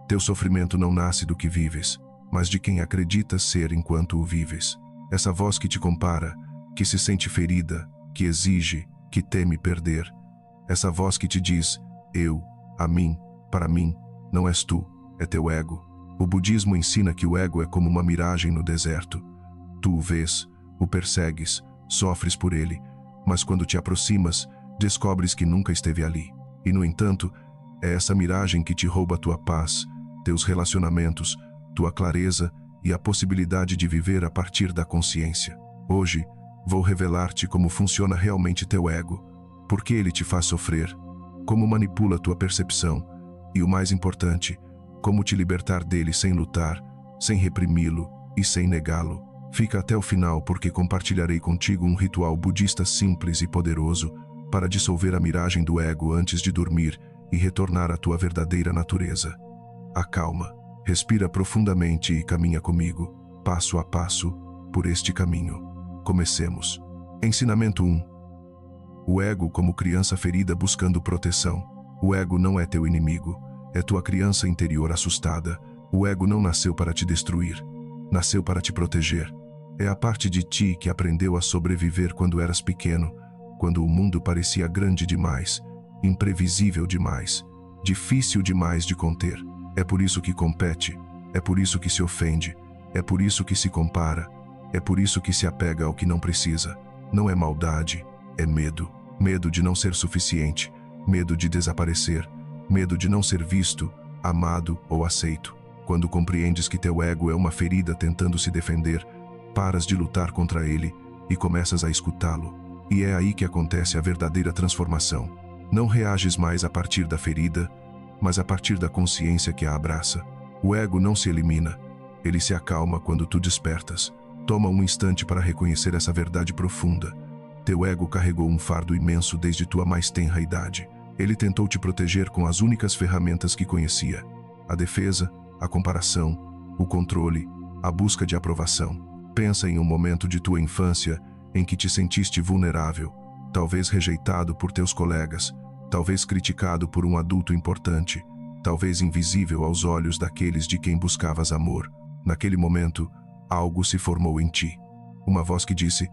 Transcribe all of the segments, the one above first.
Teu sofrimento não nasce do que vives, mas de quem acreditas ser enquanto o vives. Essa voz que te compara, que se sente ferida, que exige, que teme perder. Essa voz que te diz, eu, a mim, para mim, não és tu, é teu ego. O budismo ensina que o ego é como uma miragem no deserto. Tu o vês, o persegues, sofres por ele, mas quando te aproximas, descobres que nunca esteve ali. E no entanto, é essa miragem que te rouba tua paz, teus relacionamentos, tua clareza e a possibilidade de viver a partir da consciência. Hoje, vou revelar-te como funciona realmente teu ego, por que ele te faz sofrer, como manipula tua percepção e, o mais importante, como te libertar dele sem lutar, sem reprimi-lo e sem negá-lo. Fica até o final porque compartilharei contigo um ritual budista simples e poderoso para dissolver a miragem do ego antes de dormir e retornar à tua verdadeira natureza. Acalma, respira profundamente e caminha comigo, passo a passo, por este caminho. Comecemos. Ensinamento 1. O ego como criança ferida buscando proteção. O ego não é teu inimigo, é tua criança interior assustada. O ego não nasceu para te destruir, nasceu para te proteger. É a parte de ti que aprendeu a sobreviver quando eras pequeno, quando o mundo parecia grande demais, imprevisível demais, difícil demais de conter. É por isso que compete, é por isso que se ofende, é por isso que se compara, é por isso que se apega ao que não precisa. Não é maldade, é medo. Medo de não ser suficiente, medo de desaparecer, medo de não ser visto, amado ou aceito. Quando compreendes que teu ego é uma ferida tentando se defender, paras de lutar contra ele e começas a escutá-lo. E é aí que acontece a verdadeira transformação. Não reages mais a partir da ferida, mas a partir da consciência que a abraça. O ego não se elimina, ele se acalma quando tu despertas. Toma um instante para reconhecer essa verdade profunda. Teu ego carregou um fardo imenso desde tua mais tenra idade. Ele tentou te proteger com as únicas ferramentas que conhecia: a defesa, a comparação, o controle, a busca de aprovação. Pensa em um momento de tua infância em que te sentiste vulnerável, talvez rejeitado por teus colegas, talvez criticado por um adulto importante, talvez invisível aos olhos daqueles de quem buscavas amor. Naquele momento, algo se formou em ti. Uma voz que disse: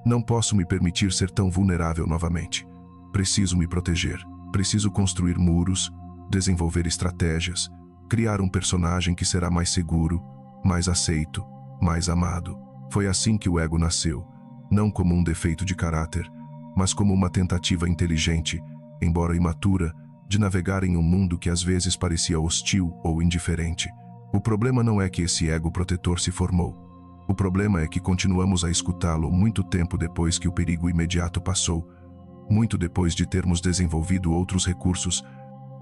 não posso me permitir ser tão vulnerável novamente. Preciso me proteger. Preciso construir muros, desenvolver estratégias, criar um personagem que será mais seguro, mais aceito, mais amado. Foi assim que o ego nasceu, não como um defeito de caráter, mas como uma tentativa inteligente, embora imatura, de navegar em um mundo que às vezes parecia hostil ou indiferente. O problema não é que esse ego protetor se formou. O problema é que continuamos a escutá-lo muito tempo depois que o perigo imediato passou, muito depois de termos desenvolvido outros recursos,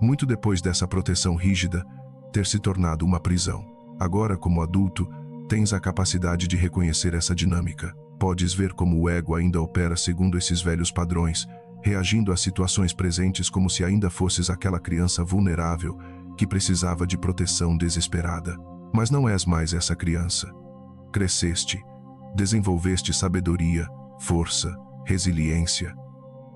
muito depois dessa proteção rígida ter se tornado uma prisão. Agora, como adulto, tens a capacidade de reconhecer essa dinâmica. Podes ver como o ego ainda opera segundo esses velhos padrões, reagindo a situações presentes como se ainda fosses aquela criança vulnerável que precisava de proteção desesperada. Mas não és mais essa criança. Cresceste, desenvolveste sabedoria, força, resiliência.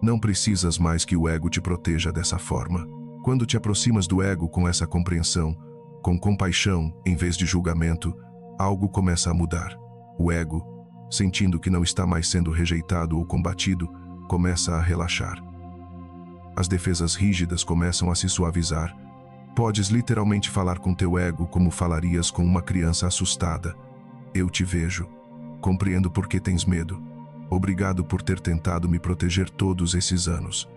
Não precisas mais que o ego te proteja dessa forma. Quando te aproximas do ego com essa compreensão, com compaixão em vez de julgamento, algo começa a mudar. O ego, sentindo que não está mais sendo rejeitado ou combatido, começa a relaxar. As defesas rígidas começam a se suavizar. Podes literalmente falar com teu ego como falarias com uma criança assustada. Eu te vejo. Compreendo por que tens medo. Obrigado por ter tentado me proteger todos esses anos.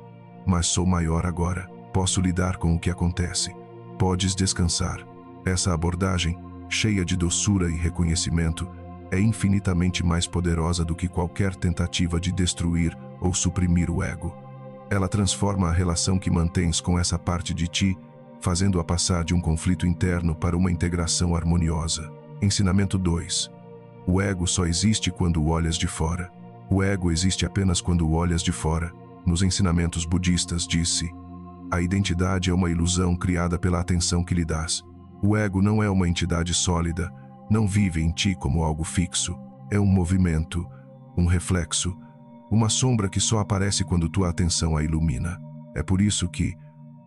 Mas sou maior agora. Posso lidar com o que acontece. Podes descansar. Essa abordagem, cheia de doçura e reconhecimento, é infinitamente mais poderosa do que qualquer tentativa de destruir ou suprimir o ego. Ela transforma a relação que mantens com essa parte de ti, fazendo-a passar de um conflito interno para uma integração harmoniosa. Ensinamento 2. O ego só existe quando o olhas de fora. O ego existe apenas quando o olhas de fora. Nos ensinamentos budistas disse: a identidade é uma ilusão criada pela atenção que lhe dás. O ego não é uma entidade sólida, não vive em ti como algo fixo. É um movimento, um reflexo, uma sombra que só aparece quando tua atenção a ilumina. É por isso que,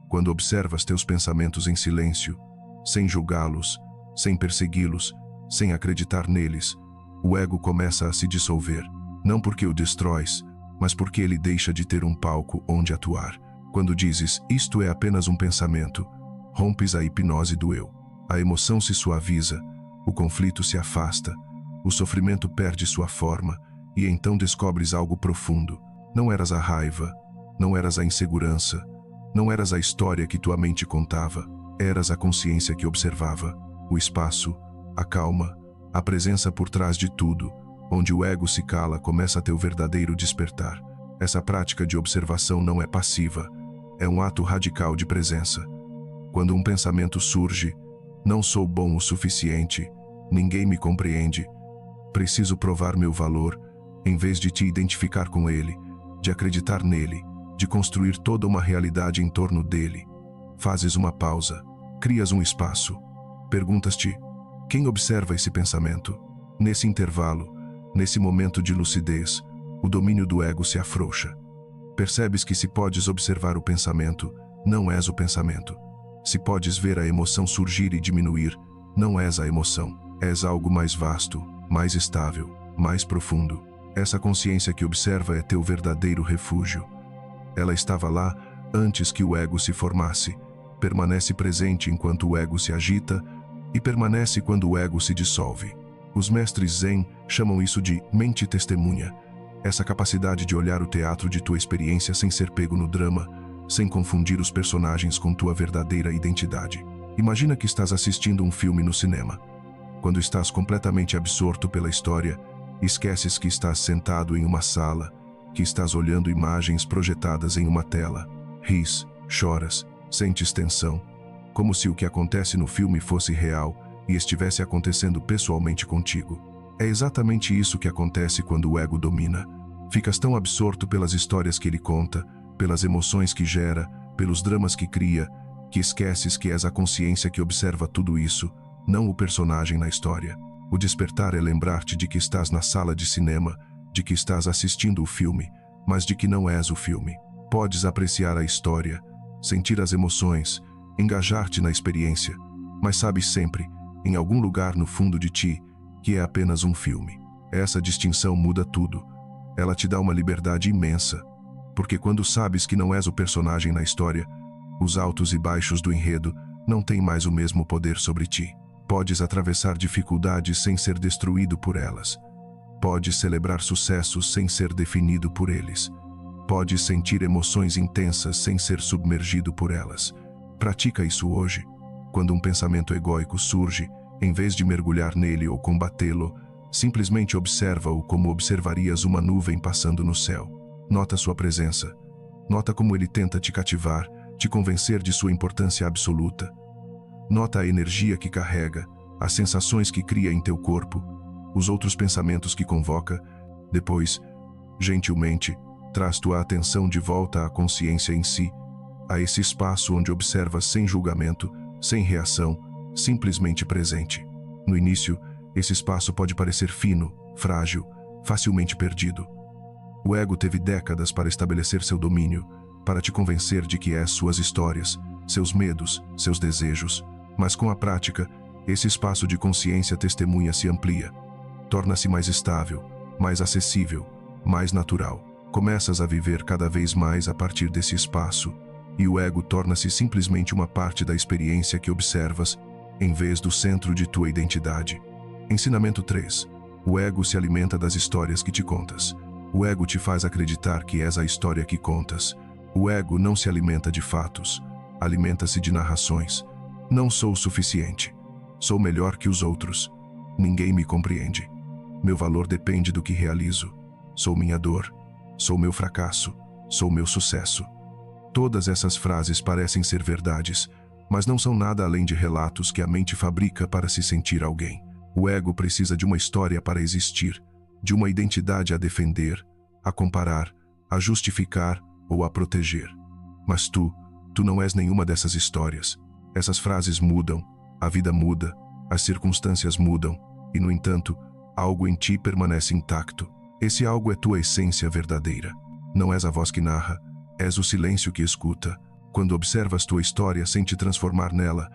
quando observas teus pensamentos em silêncio, sem julgá-los, sem persegui-los, sem acreditar neles, o ego começa a se dissolver, não porque o destróis, mas porque ele deixa de ter um palco onde atuar. Quando dizes, isto é apenas um pensamento, rompes a hipnose do eu. A emoção se suaviza, o conflito se afasta, o sofrimento perde sua forma, e então descobres algo profundo. Não eras a raiva, não eras a insegurança, não eras a história que tua mente contava, eras a consciência que observava, o espaço, a calma, a presença por trás de tudo, onde o ego se cala começa teu verdadeiro despertar. Essa prática de observação não é passiva, é um ato radical de presença. Quando um pensamento surge, não sou bom o suficiente, ninguém me compreende, preciso provar meu valor, em vez de te identificar com ele, de acreditar nele, de construir toda uma realidade em torno dele. Fazes uma pausa, crias um espaço, perguntas-te, quem observa esse pensamento? Nesse intervalo, nesse momento de lucidez, o domínio do ego se afrouxa. Percebes que se podes observar o pensamento, não és o pensamento. Se podes ver a emoção surgir e diminuir, não és a emoção, és algo mais vasto, mais estável, mais profundo. Essa consciência que observa é teu verdadeiro refúgio. Ela estava lá antes que o ego se formasse, permanece presente enquanto o ego se agita e permanece quando o ego se dissolve. Os mestres Zen chamam isso de mente testemunha, essa capacidade de olhar o teatro de tua experiência sem ser pego no drama, sem confundir os personagens com tua verdadeira identidade. Imagina que estás assistindo um filme no cinema. Quando estás completamente absorto pela história, esqueces que estás sentado em uma sala, que estás olhando imagens projetadas em uma tela. Ris, choras, sentes tensão, como se o que acontece no filme fosse real e estivesse acontecendo pessoalmente contigo. É exatamente isso que acontece quando o ego domina. Ficas tão absorto pelas histórias que ele conta, pelas emoções que gera, pelos dramas que cria, que esqueces que és a consciência que observa tudo isso, não o personagem na história. O despertar é lembrar-te de que estás na sala de cinema, de que estás assistindo o filme, mas de que não és o filme. Podes apreciar a história, sentir as emoções, engajar-te na experiência, mas sabes sempre, em algum lugar no fundo de ti, que é apenas um filme. Essa distinção muda tudo. Ela te dá uma liberdade imensa, porque quando sabes que não és o personagem na história, os altos e baixos do enredo não têm mais o mesmo poder sobre ti. Podes atravessar dificuldades sem ser destruído por elas. Podes celebrar sucessos sem ser definido por eles. Podes sentir emoções intensas sem ser submergido por elas. Pratica isso hoje. Quando um pensamento egóico surge, em vez de mergulhar nele ou combatê-lo, simplesmente observa-o como observarias uma nuvem passando no céu. Nota sua presença. Nota como ele tenta te cativar, te convencer de sua importância absoluta. Nota a energia que carrega, as sensações que cria em teu corpo, os outros pensamentos que convoca. Depois, gentilmente, traz tua atenção de volta à consciência em si, a esse espaço onde observas sem julgamento, sem reação, simplesmente presente. No início, esse espaço pode parecer fino, frágil, facilmente perdido. O ego teve décadas para estabelecer seu domínio, para te convencer de que és suas histórias, seus medos, seus desejos. Mas com a prática, esse espaço de consciência testemunha se amplia. Torna-se mais estável, mais acessível, mais natural. Começas a viver cada vez mais a partir desse espaço, e o ego torna-se simplesmente uma parte da experiência que observas, em vez do centro de tua identidade. Ensinamento 3. O ego se alimenta das histórias que te contas. O ego te faz acreditar que és a história que contas. O ego não se alimenta de fatos, alimenta-se de narrações. Não sou o suficiente. Sou melhor que os outros. Ninguém me compreende. Meu valor depende do que realizo. Sou minha dor. Sou meu fracasso. Sou meu sucesso. Todas essas frases parecem ser verdades, mas não são nada além de relatos que a mente fabrica para se sentir alguém. O ego precisa de uma história para existir, de uma identidade a defender, a comparar, a justificar ou a proteger. Mas tu não és nenhuma dessas histórias. Essas frases mudam, a vida muda, as circunstâncias mudam, e no entanto, algo em ti permanece intacto. Esse algo é tua essência verdadeira. Não és a voz que narra, és o silêncio que escuta. Quando observas tua história sem te transformar nela,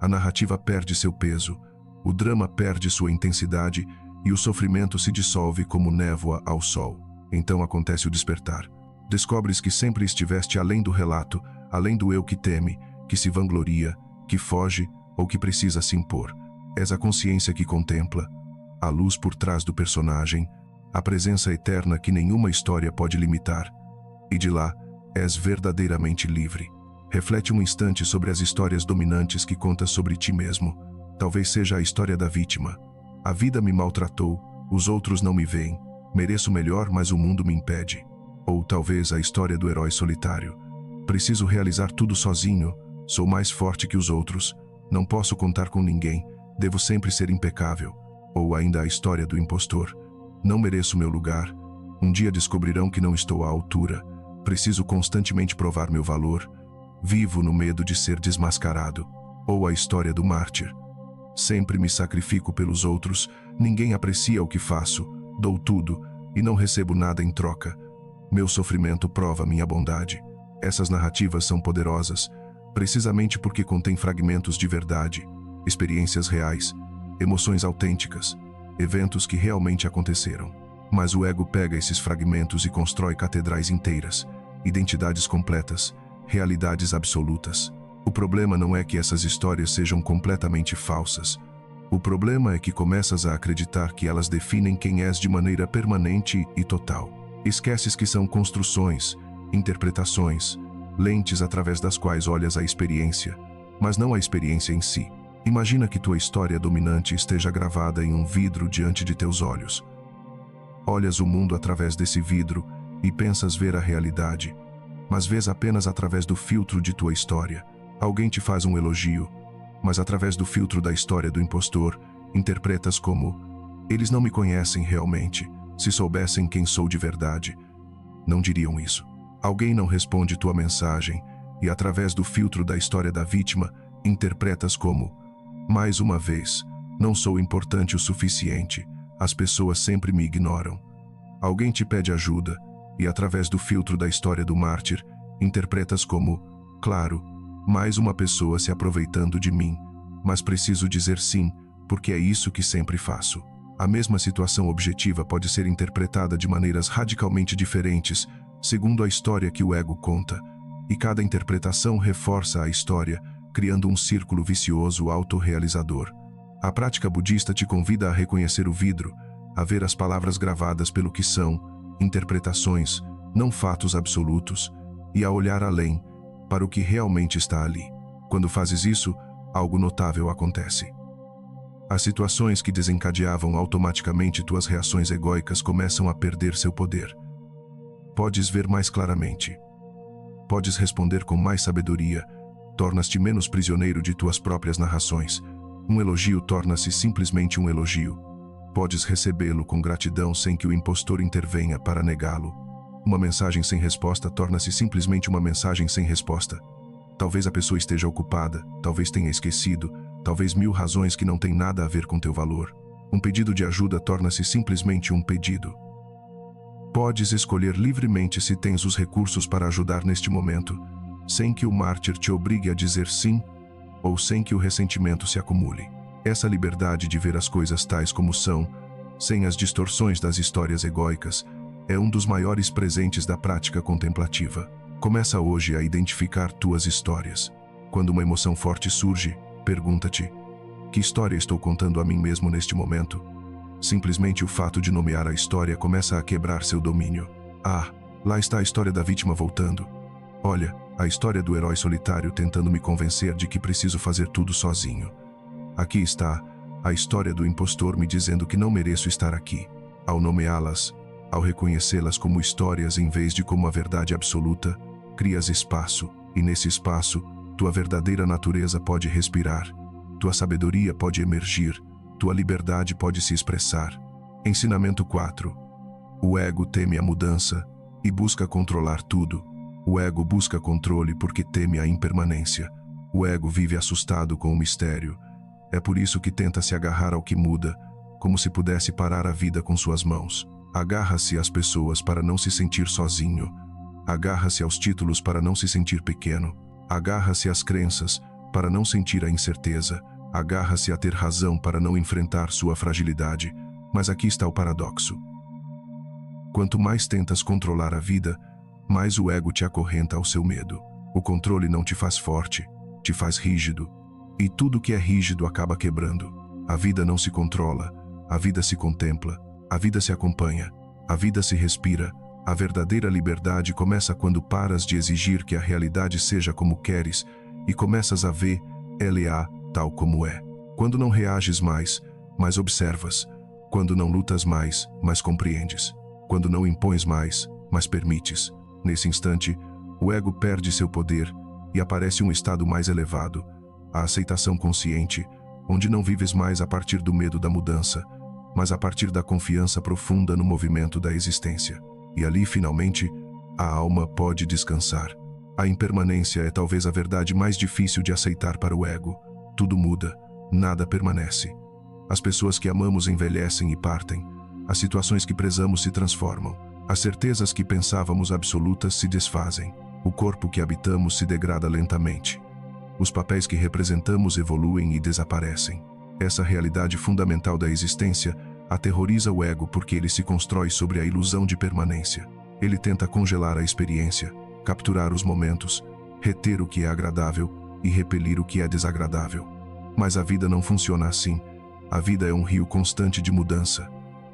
A narrativa perde seu peso, o drama perde sua intensidade e o sofrimento se dissolve como névoa ao sol. Então acontece o despertar. Descobres que sempre estiveste além do relato, além do eu que teme, que se vangloria, que foge ou que precisa se impor. És a consciência que contempla, a luz por trás do personagem, a presença eterna que nenhuma história pode limitar. E de lá, és verdadeiramente livre. Reflete um instante sobre as histórias dominantes que contas sobre ti mesmo. Talvez seja a história da vítima. A vida me maltratou, os outros não me veem. Mereço melhor, mas o mundo me impede. Ou talvez a história do herói solitário. Preciso realizar tudo sozinho, sou mais forte que os outros, não posso contar com ninguém, devo sempre ser impecável. Ou ainda a história do impostor. Não mereço meu lugar, um dia descobrirão que não estou à altura, preciso constantemente provar meu valor, vivo no medo de ser desmascarado. Ou a história do mártir. Sempre me sacrifico pelos outros, ninguém aprecia o que faço, dou tudo e não recebo nada em troca. Meu sofrimento prova minha bondade. Essas narrativas são poderosas, precisamente porque contêm fragmentos de verdade, experiências reais, emoções autênticas, eventos que realmente aconteceram. Mas o ego pega esses fragmentos e constrói catedrais inteiras, identidades completas, realidades absolutas. O problema não é que essas histórias sejam completamente falsas. O problema é que começas a acreditar que elas definem quem és de maneira permanente e total. Esqueces que são construções, interpretações, lentes através das quais olhas a experiência, mas não a experiência em si. Imagina que tua história dominante esteja gravada em um vidro diante de teus olhos. Olhas o mundo através desse vidro e pensas ver a realidade, mas vês apenas através do filtro de tua história. Alguém te faz um elogio, mas através do filtro da história do impostor, interpretas como: eles não me conhecem realmente, se soubessem quem sou de verdade, não diriam isso. Alguém não responde tua mensagem e através do filtro da história da vítima, interpretas como: mais uma vez, não sou importante o suficiente, as pessoas sempre me ignoram. Alguém te pede ajuda e através do filtro da história do mártir, interpretas como: claro, mais uma pessoa se aproveitando de mim, mas preciso dizer sim, porque é isso que sempre faço. A mesma situação objetiva pode ser interpretada de maneiras radicalmente diferentes, segundo a história que o ego conta, e cada interpretação reforça a história, criando um círculo vicioso autorrealizador. A prática budista te convida a reconhecer o vidro, a ver as palavras gravadas pelo que são, interpretações, não fatos absolutos, e a olhar além, para o que realmente está ali. Quando fazes isso, algo notável acontece. As situações que desencadeavam automaticamente tuas reações egóicas começam a perder seu poder. Podes ver mais claramente. Podes responder com mais sabedoria, tornas-te menos prisioneiro de tuas próprias narrações. Um elogio torna-se simplesmente um elogio. Podes recebê-lo com gratidão sem que o impostor intervenha para negá-lo. Uma mensagem sem resposta torna-se simplesmente uma mensagem sem resposta. Talvez a pessoa esteja ocupada, talvez tenha esquecido, talvez mil razões que não têm nada a ver com teu valor. Um pedido de ajuda torna-se simplesmente um pedido. Podes escolher livremente se tens os recursos para ajudar neste momento, sem que o mártir te obrigue a dizer sim, ou sem que o ressentimento se acumule. Essa liberdade de ver as coisas tais como são, sem as distorções das histórias egóicas, é um dos maiores presentes da prática contemplativa. Começa hoje a identificar tuas histórias. Quando uma emoção forte surge, pergunta-te: que história estou contando a mim mesmo neste momento? Simplesmente o fato de nomear a história começa a quebrar seu domínio. Ah, lá está a história da vítima voltando. Olha, a história do herói solitário tentando me convencer de que preciso fazer tudo sozinho. Aqui está a história do impostor me dizendo que não mereço estar aqui. Ao nomeá-las, ao reconhecê-las como histórias em vez de como a verdade absoluta, crias espaço, e nesse espaço, tua verdadeira natureza pode respirar, tua sabedoria pode emergir, tua liberdade pode se expressar. Ensinamento 4. O ego teme a mudança e busca controlar tudo. O ego busca controle porque teme a impermanência. O ego vive assustado com o mistério. É por isso que tenta se agarrar ao que muda, como se pudesse parar a vida com suas mãos. Agarra-se às pessoas para não se sentir sozinho. Agarra-se aos títulos para não se sentir pequeno. Agarra-se às crenças para não sentir a incerteza, agarra-se a ter razão para não enfrentar sua fragilidade, mas aqui está o paradoxo. Quanto mais tentas controlar a vida, mais o ego te acorrenta ao seu medo. O controle não te faz forte, te faz rígido, e tudo que é rígido acaba quebrando. A vida não se controla, a vida se contempla, a vida se acompanha, a vida se respira. A verdadeira liberdade começa quando paras de exigir que a realidade seja como queres e começas a ver ela tal como é. Quando não reages mais, mas observas. Quando não lutas mais, mas compreendes. Quando não impões mais, mas permites. Nesse instante, o ego perde seu poder e aparece um estado mais elevado, a aceitação consciente, onde não vives mais a partir do medo da mudança, mas a partir da confiança profunda no movimento da existência. E ali, finalmente, a alma pode descansar. A impermanência é talvez a verdade mais difícil de aceitar para o ego. Tudo muda, nada permanece. As pessoas que amamos envelhecem e partem. As situações que prezamos se transformam. As certezas que pensávamos absolutas se desfazem. O corpo que habitamos se degrada lentamente. Os papéis que representamos evoluem e desaparecem. Essa realidade fundamental da existência aterroriza o ego porque ele se constrói sobre a ilusão de permanência. Ele tenta congelar a experiência, capturar os momentos, reter o que é agradável e repelir o que é desagradável. Mas a vida não funciona assim. A vida é um rio constante de mudança.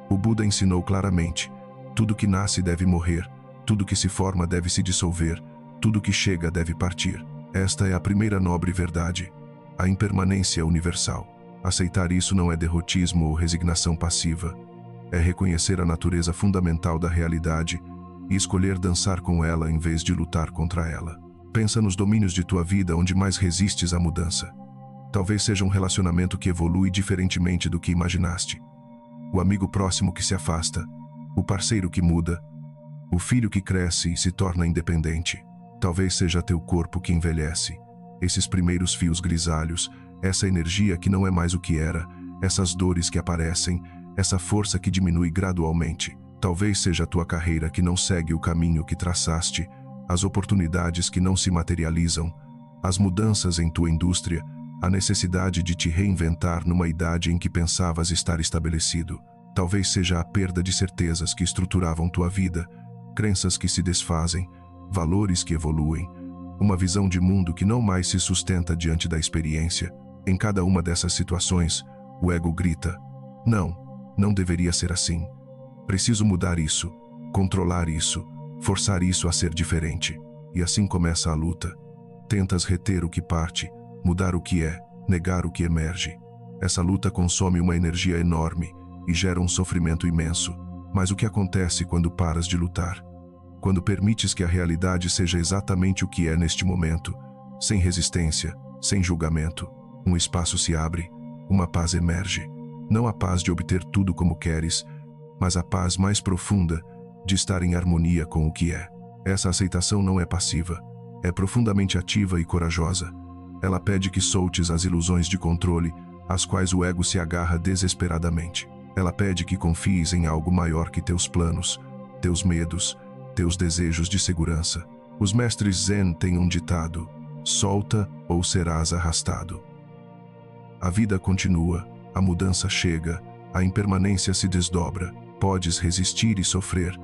O Buda ensinou claramente: tudo que nasce deve morrer, tudo que se forma deve se dissolver, tudo que chega deve partir. Esta é a primeira nobre verdade. A impermanência universal. Aceitar isso não é derrotismo ou resignação passiva. É reconhecer a natureza fundamental da realidade e escolher dançar com ela em vez de lutar contra ela. Pensa nos domínios de tua vida onde mais resistes à mudança. Talvez seja um relacionamento que evolui diferentemente do que imaginaste. O amigo próximo que se afasta, o parceiro que muda, o filho que cresce e se torna independente. Talvez seja teu corpo que envelhece. Esses primeiros fios grisalhos, essa energia que não é mais o que era, essas dores que aparecem, essa força que diminui gradualmente. Talvez seja a tua carreira que não segue o caminho que traçaste, as oportunidades que não se materializam, as mudanças em tua indústria, a necessidade de te reinventar numa idade em que pensavas estar estabelecido. Talvez seja a perda de certezas que estruturavam tua vida, crenças que se desfazem, valores que evoluem, uma visão de mundo que não mais se sustenta diante da experiência. Em cada uma dessas situações, o ego grita: não deveria ser assim. Preciso mudar isso, controlar isso, forçar isso a ser diferente. E assim começa a luta. Tentas reter o que parte, mudar o que é, negar o que emerge. Essa luta consome uma energia enorme e gera um sofrimento imenso. Mas o que acontece quando paras de lutar? Quando permites que a realidade seja exatamente o que é neste momento, sem resistência, sem julgamento, um espaço se abre, uma paz emerge. Não a paz de obter tudo como queres, mas a paz mais profunda de estar em harmonia com o que é. Essa aceitação não é passiva, é profundamente ativa e corajosa. Ela pede que soltes as ilusões de controle, às quais o ego se agarra desesperadamente. Ela pede que confies em algo maior que teus planos, teus medos, teus desejos de segurança. Os mestres Zen têm um ditado: solta ou serás arrastado. A vida continua, a mudança chega, a impermanência se desdobra. Podes resistir e sofrer,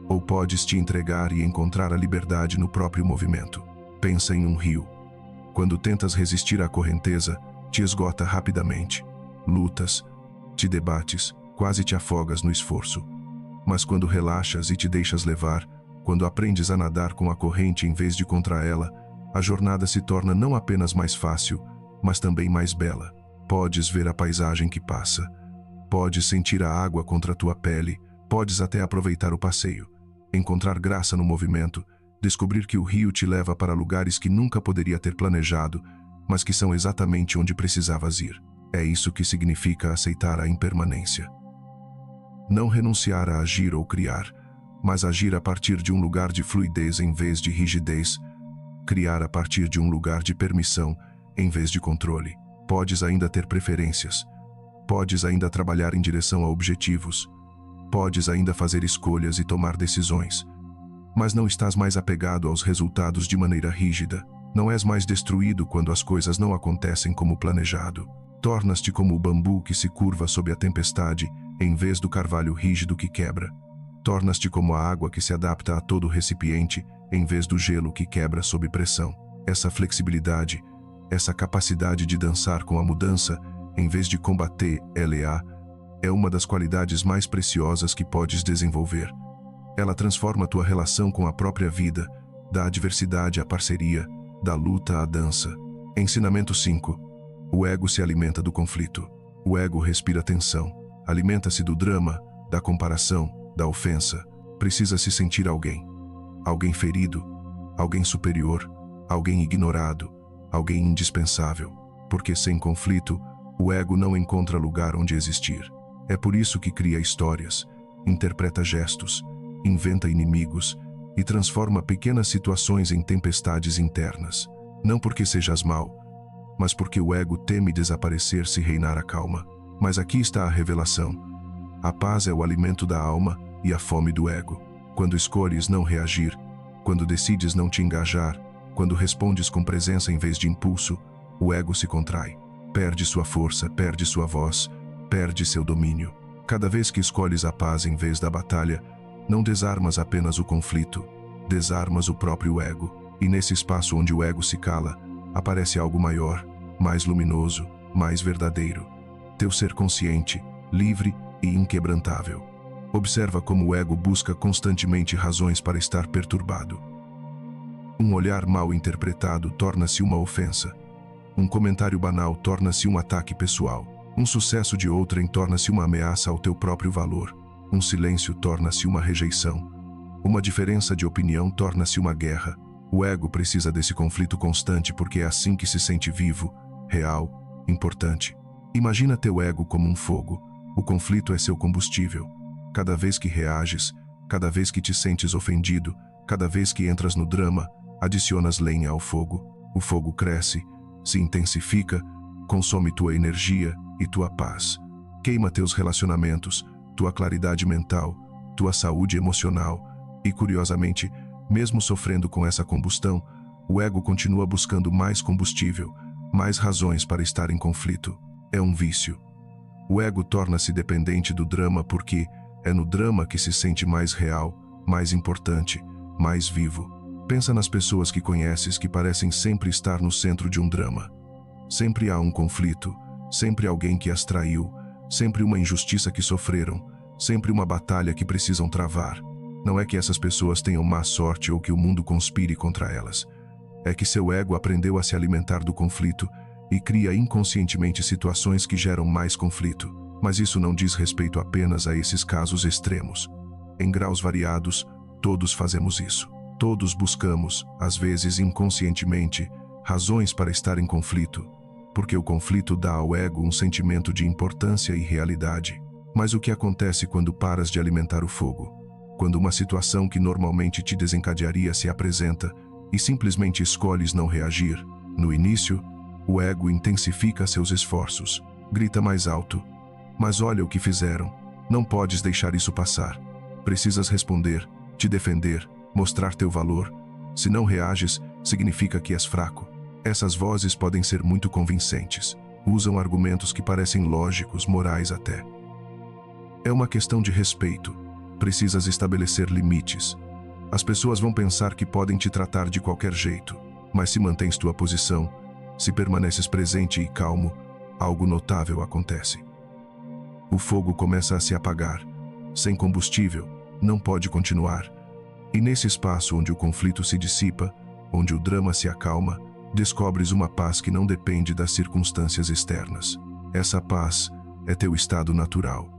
ou podes te entregar e encontrar a liberdade no próprio movimento. Pensa em um rio. Quando tentas resistir à correnteza, te esgota rapidamente. Lutas, te debates, quase te afogas no esforço. Mas quando relaxas e te deixas levar, quando aprendes a nadar com a corrente em vez de contra ela, a jornada se torna não apenas mais fácil, mas também mais bela. Podes ver a paisagem que passa. Podes sentir a água contra a tua pele. Podes até aproveitar o passeio. Encontrar graça no movimento. Descobrir que o rio te leva para lugares que nunca poderia ter planejado, mas que são exatamente onde precisavas ir. É isso que significa aceitar a impermanência. Não renunciar a agir ou criar, mas agir a partir de um lugar de fluidez em vez de rigidez. Criar a partir de um lugar de permissão em vez de controle. Podes ainda ter preferências. Podes ainda trabalhar em direção a objetivos. Podes ainda fazer escolhas e tomar decisões. Mas não estás mais apegado aos resultados de maneira rígida. Não és mais destruído quando as coisas não acontecem como planejado. Tornas-te como o bambu que se curva sob a tempestade, em vez do carvalho rígido que quebra. Tornas-te como a água que se adapta a todo recipiente, em vez do gelo que quebra sob pressão. Essa flexibilidade, essa capacidade de dançar com a mudança, em vez de combater-la, é uma das qualidades mais preciosas que podes desenvolver. Ela transforma tua relação com a própria vida, da adversidade à parceria, da luta à dança. Ensinamento 5. O ego se alimenta do conflito. O ego respira tensão, alimenta-se do drama, da comparação, da ofensa. Precisa se sentir alguém. Alguém ferido, alguém superior, alguém ignorado, alguém indispensável. Porque sem conflito, o ego não encontra lugar onde existir. É por isso que cria histórias, interpreta gestos, inventa inimigos e transforma pequenas situações em tempestades internas. Não porque sejas mau, mas porque o ego teme desaparecer se reinar a calma. Mas aqui está a revelação. A paz é o alimento da alma e a fome do ego. Quando escolhes não reagir, quando decides não te engajar, quando respondes com presença em vez de impulso, o ego se contrai. Perde sua força, perde sua voz, perde seu domínio. Cada vez que escolhes a paz em vez da batalha, não desarmas apenas o conflito, desarmas o próprio ego. E nesse espaço onde o ego se cala, aparece algo maior, mais luminoso, mais verdadeiro. Teu ser consciente, livre e inquebrantável. Observa como o ego busca constantemente razões para estar perturbado. Um olhar mal interpretado torna-se uma ofensa. Um comentário banal torna-se um ataque pessoal. Um sucesso de outrem torna-se uma ameaça ao teu próprio valor. Um silêncio torna-se uma rejeição. Uma diferença de opinião torna-se uma guerra. O ego precisa desse conflito constante porque é assim que se sente vivo, real, importante. Imagina teu ego como um fogo. O conflito é seu combustível. Cada vez que reages, cada vez que te sentes ofendido, cada vez que entras no drama, adicionas lenha ao fogo. O fogo cresce, se intensifica, consome tua energia e tua paz. Queima teus relacionamentos, tua claridade mental, tua saúde emocional e, curiosamente, mesmo sofrendo com essa combustão, o ego continua buscando mais combustível, mais razões para estar em conflito. É um vício. O ego torna-se dependente do drama porque é no drama que se sente mais real, mais importante, mais vivo. Pensa nas pessoas que conheces que parecem sempre estar no centro de um drama. Sempre há um conflito, sempre alguém que as traiu, sempre uma injustiça que sofreram, sempre uma batalha que precisam travar. Não é que essas pessoas tenham má sorte ou que o mundo conspire contra elas. É que seu ego aprendeu a se alimentar do conflito e cria inconscientemente situações que geram mais conflito. Mas isso não diz respeito apenas a esses casos extremos. Em graus variados, todos fazemos isso. Todos buscamos, às vezes inconscientemente, razões para estar em conflito, porque o conflito dá ao ego um sentimento de importância e realidade. Mas o que acontece quando paras de alimentar o fogo? Quando uma situação que normalmente te desencadearia se apresenta e simplesmente escolhes não reagir, no início, o ego intensifica seus esforços, grita mais alto. Mas olha o que fizeram. Não podes deixar isso passar. Precisas responder, te defender, mostrar teu valor. Se não reages, significa que és fraco. Essas vozes podem ser muito convincentes. Usam argumentos que parecem lógicos, morais até. É uma questão de respeito. Precisas estabelecer limites. As pessoas vão pensar que podem te tratar de qualquer jeito, mas se mantens tua posição, se permaneces presente e calmo, algo notável acontece. O fogo começa a se apagar. Sem combustível, não pode continuar. E nesse espaço onde o conflito se dissipa, onde o drama se acalma, descobres uma paz que não depende das circunstâncias externas. Essa paz é teu estado natural.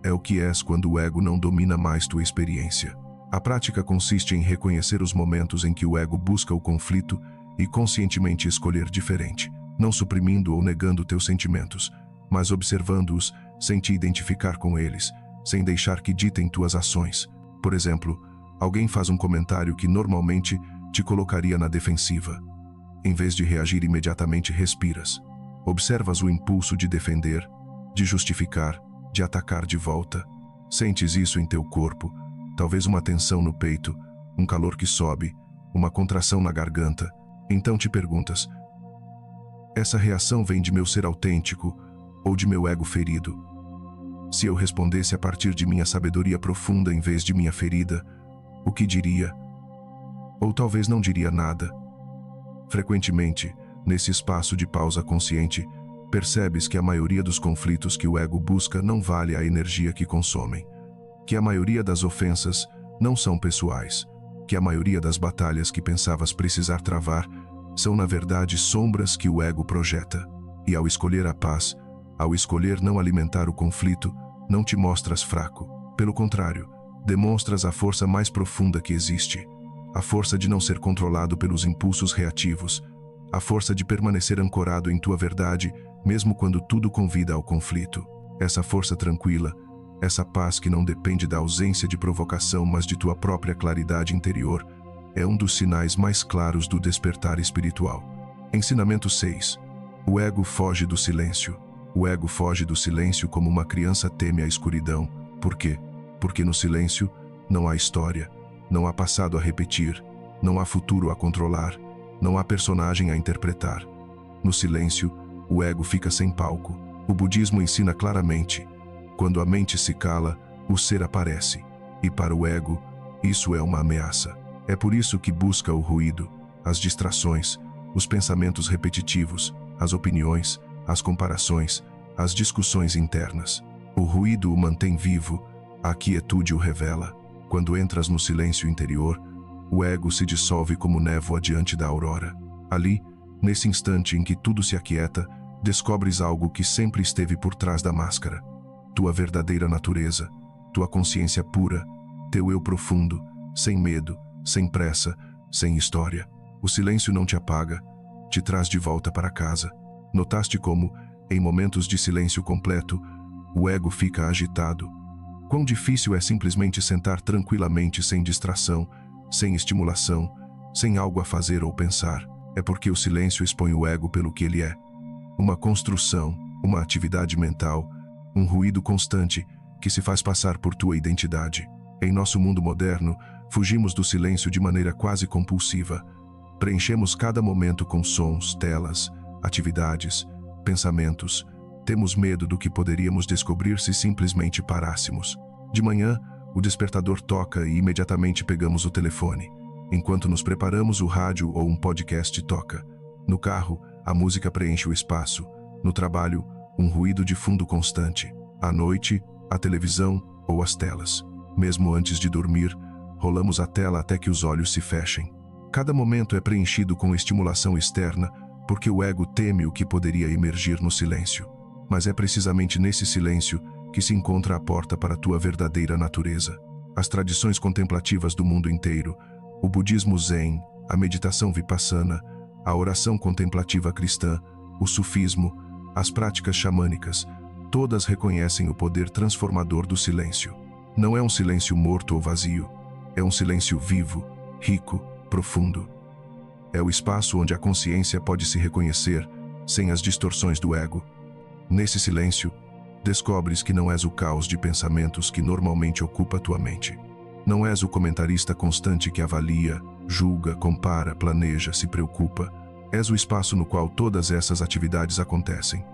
É o que és quando o ego não domina mais tua experiência. A prática consiste em reconhecer os momentos em que o ego busca o conflito e conscientemente escolher diferente, não suprimindo ou negando teus sentimentos, mas observando-os sem te identificar com eles, sem deixar que ditem tuas ações. Por exemplo, alguém faz um comentário que normalmente te colocaria na defensiva. Em vez de reagir imediatamente, respiras. Observas o impulso de defender, de justificar, de atacar de volta. Sentes isso em teu corpo, talvez uma tensão no peito, um calor que sobe, uma contração na garganta, Então te perguntas: essa reação vem de meu ser autêntico ou de meu ego ferido? Se eu respondesse a partir de minha sabedoria profunda em vez de minha ferida, o que diria? Ou talvez não diria nada. Frequentemente, nesse espaço de pausa consciente, percebes que a maioria dos conflitos que o ego busca não vale a energia que consomem, que a maioria das ofensas não são pessoais, que a maioria das batalhas que pensavas precisar travar são na verdade sombras que o ego projeta. E ao escolher a paz, ao escolher não alimentar o conflito, não te mostras fraco. Pelo contrário, demonstras a força mais profunda que existe, a força de não ser controlado pelos impulsos reativos, a força de permanecer ancorado em tua verdade, mesmo quando tudo convida ao conflito. Essa força tranquila, essa paz que não depende da ausência de provocação, mas de tua própria claridade interior, é um dos sinais mais claros do despertar espiritual. Ensinamento 6. O ego foge do silêncio. O ego foge do silêncio como uma criança teme a escuridão. Por quê? Porque no silêncio não há história, não há passado a repetir, não há futuro a controlar, não há personagem a interpretar. No silêncio, o ego fica sem palco. O budismo ensina claramente: quando a mente se cala, o ser aparece. E para o ego, isso é uma ameaça. É por isso que busca o ruído, as distrações, os pensamentos repetitivos, as opiniões, as comparações, as discussões internas. O ruído o mantém vivo, a quietude o revela. Quando entras no silêncio interior, o ego se dissolve como névoa diante da aurora. Ali, nesse instante em que tudo se aquieta, descobres algo que sempre esteve por trás da máscara. Tua verdadeira natureza, tua consciência pura, teu eu profundo, sem medo, sem pressa, sem história. O silêncio não te apaga, te traz de volta para casa. Notaste como, em momentos de silêncio completo, o ego fica agitado? Quão difícil é simplesmente sentar tranquilamente sem distração, sem estimulação, sem algo a fazer ou pensar. É porque o silêncio expõe o ego pelo que ele é. Uma construção, uma atividade mental, um ruído constante que se faz passar por tua identidade. Em nosso mundo moderno, fugimos do silêncio de maneira quase compulsiva. Preenchemos cada momento com sons, telas, atividades, pensamentos. Temos medo do que poderíamos descobrir se simplesmente parássemos. De manhã, o despertador toca e imediatamente pegamos o telefone. Enquanto nos preparamos, o rádio ou um podcast toca. No carro, a música preenche o espaço. No trabalho, um ruído de fundo constante. À noite, a televisão ou as telas. Mesmo antes de dormir, rolamos a tela até que os olhos se fechem. Cada momento é preenchido com estimulação externa, porque o ego teme o que poderia emergir no silêncio. Mas é precisamente nesse silêncio que se encontra a porta para a tua verdadeira natureza. As tradições contemplativas do mundo inteiro, o budismo zen, a meditação vipassana, a oração contemplativa cristã, o sufismo, as práticas xamânicas, todas reconhecem o poder transformador do silêncio. Não é um silêncio morto ou vazio, é um silêncio vivo, rico, profundo. É o espaço onde a consciência pode se reconhecer, sem as distorções do ego. Nesse silêncio, descobres que não és o caos de pensamentos que normalmente ocupa tua mente. Não és o comentarista constante que avalia, julga, compara, planeja, se preocupa. És o espaço no qual todas essas atividades acontecem.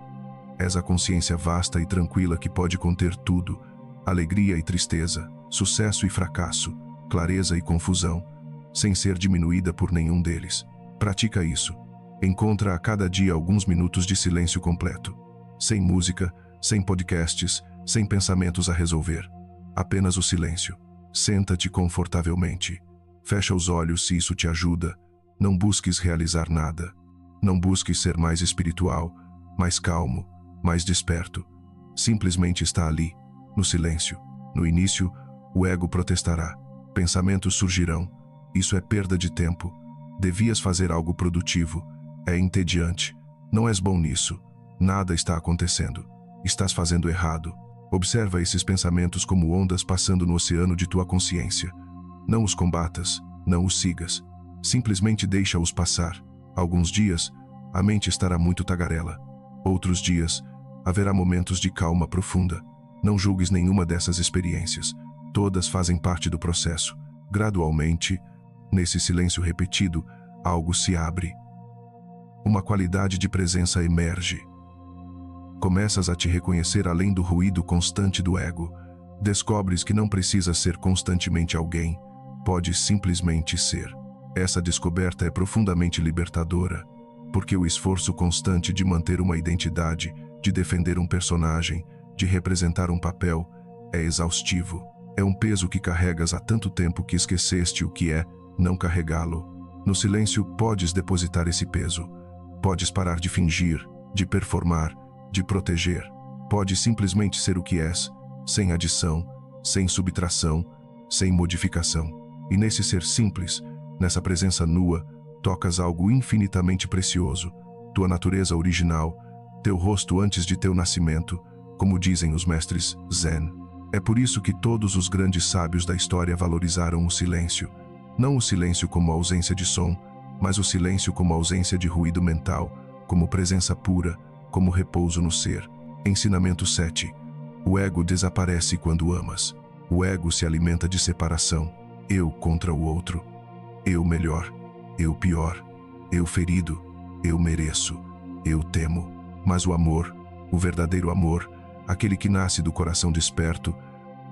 És a consciência vasta e tranquila que pode conter tudo: alegria e tristeza, sucesso e fracasso, clareza e confusão, sem ser diminuída por nenhum deles. Pratica isso. Encontra a cada dia alguns minutos de silêncio completo. Sem música, sem podcasts, sem pensamentos a resolver. Apenas o silêncio. Senta-te confortavelmente. Fecha os olhos se isso te ajuda. Não busques realizar nada. Não busques ser mais espiritual, mais calmo, mais desperto. Simplesmente está ali, no silêncio. No início, o ego protestará. Pensamentos surgirão. Isso é perda de tempo. Devias fazer algo produtivo. É entediante. Não és bom nisso. Nada está acontecendo. Estás fazendo errado. Observa esses pensamentos como ondas passando no oceano de tua consciência. Não os combatas, não os sigas. Simplesmente deixa-os passar. Alguns dias, a mente estará muito tagarela. Outros dias, haverá momentos de calma profunda. Não julgues nenhuma dessas experiências. Todas fazem parte do processo. Gradualmente, nesse silêncio repetido, algo se abre. Uma qualidade de presença emerge. Começas a te reconhecer além do ruído constante do ego. Descobres que não precisas ser constantemente alguém, pode simplesmente ser. Essa descoberta é profundamente libertadora, porque o esforço constante de manter uma identidade, de defender um personagem, de representar um papel, é exaustivo. É um peso que carregas há tanto tempo que esqueceste o que é não carregá-lo. No silêncio podes depositar esse peso. Podes parar de fingir, de performar, de proteger. Podes simplesmente ser o que és, sem adição, sem subtração, sem modificação. E nesse ser simples, nessa presença nua, tocas algo infinitamente precioso, tua natureza original, teu rosto antes de teu nascimento, como dizem os mestres Zen. É por isso que todos os grandes sábios da história valorizaram o silêncio. Não o silêncio como ausência de som, mas o silêncio como ausência de ruído mental, como presença pura, como repouso no ser. Ensinamento 7. O ego desaparece quando amas. O ego se alimenta de separação. Eu contra o outro. Eu melhor. Eu pior. Eu ferido. Eu mereço. Eu temo. Mas o amor, o verdadeiro amor, aquele que nasce do coração desperto,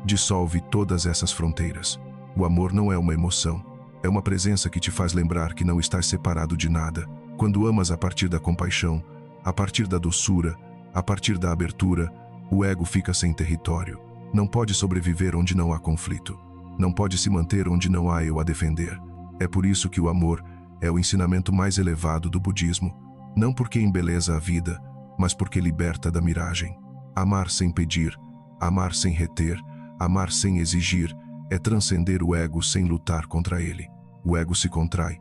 dissolve todas essas fronteiras. O amor não é uma emoção. É uma presença que te faz lembrar que não estás separado de nada. Quando amas a partir da compaixão, a partir da doçura, a partir da abertura, o ego fica sem território. Não pode sobreviver onde não há conflito. Não pode se manter onde não há eu a defender. É por isso que o amor é o ensinamento mais elevado do budismo. Não porque embeleza a vida, mas porque liberta da miragem. Amar sem pedir, amar sem reter, amar sem exigir, é transcender o ego sem lutar contra ele. O ego se contrai,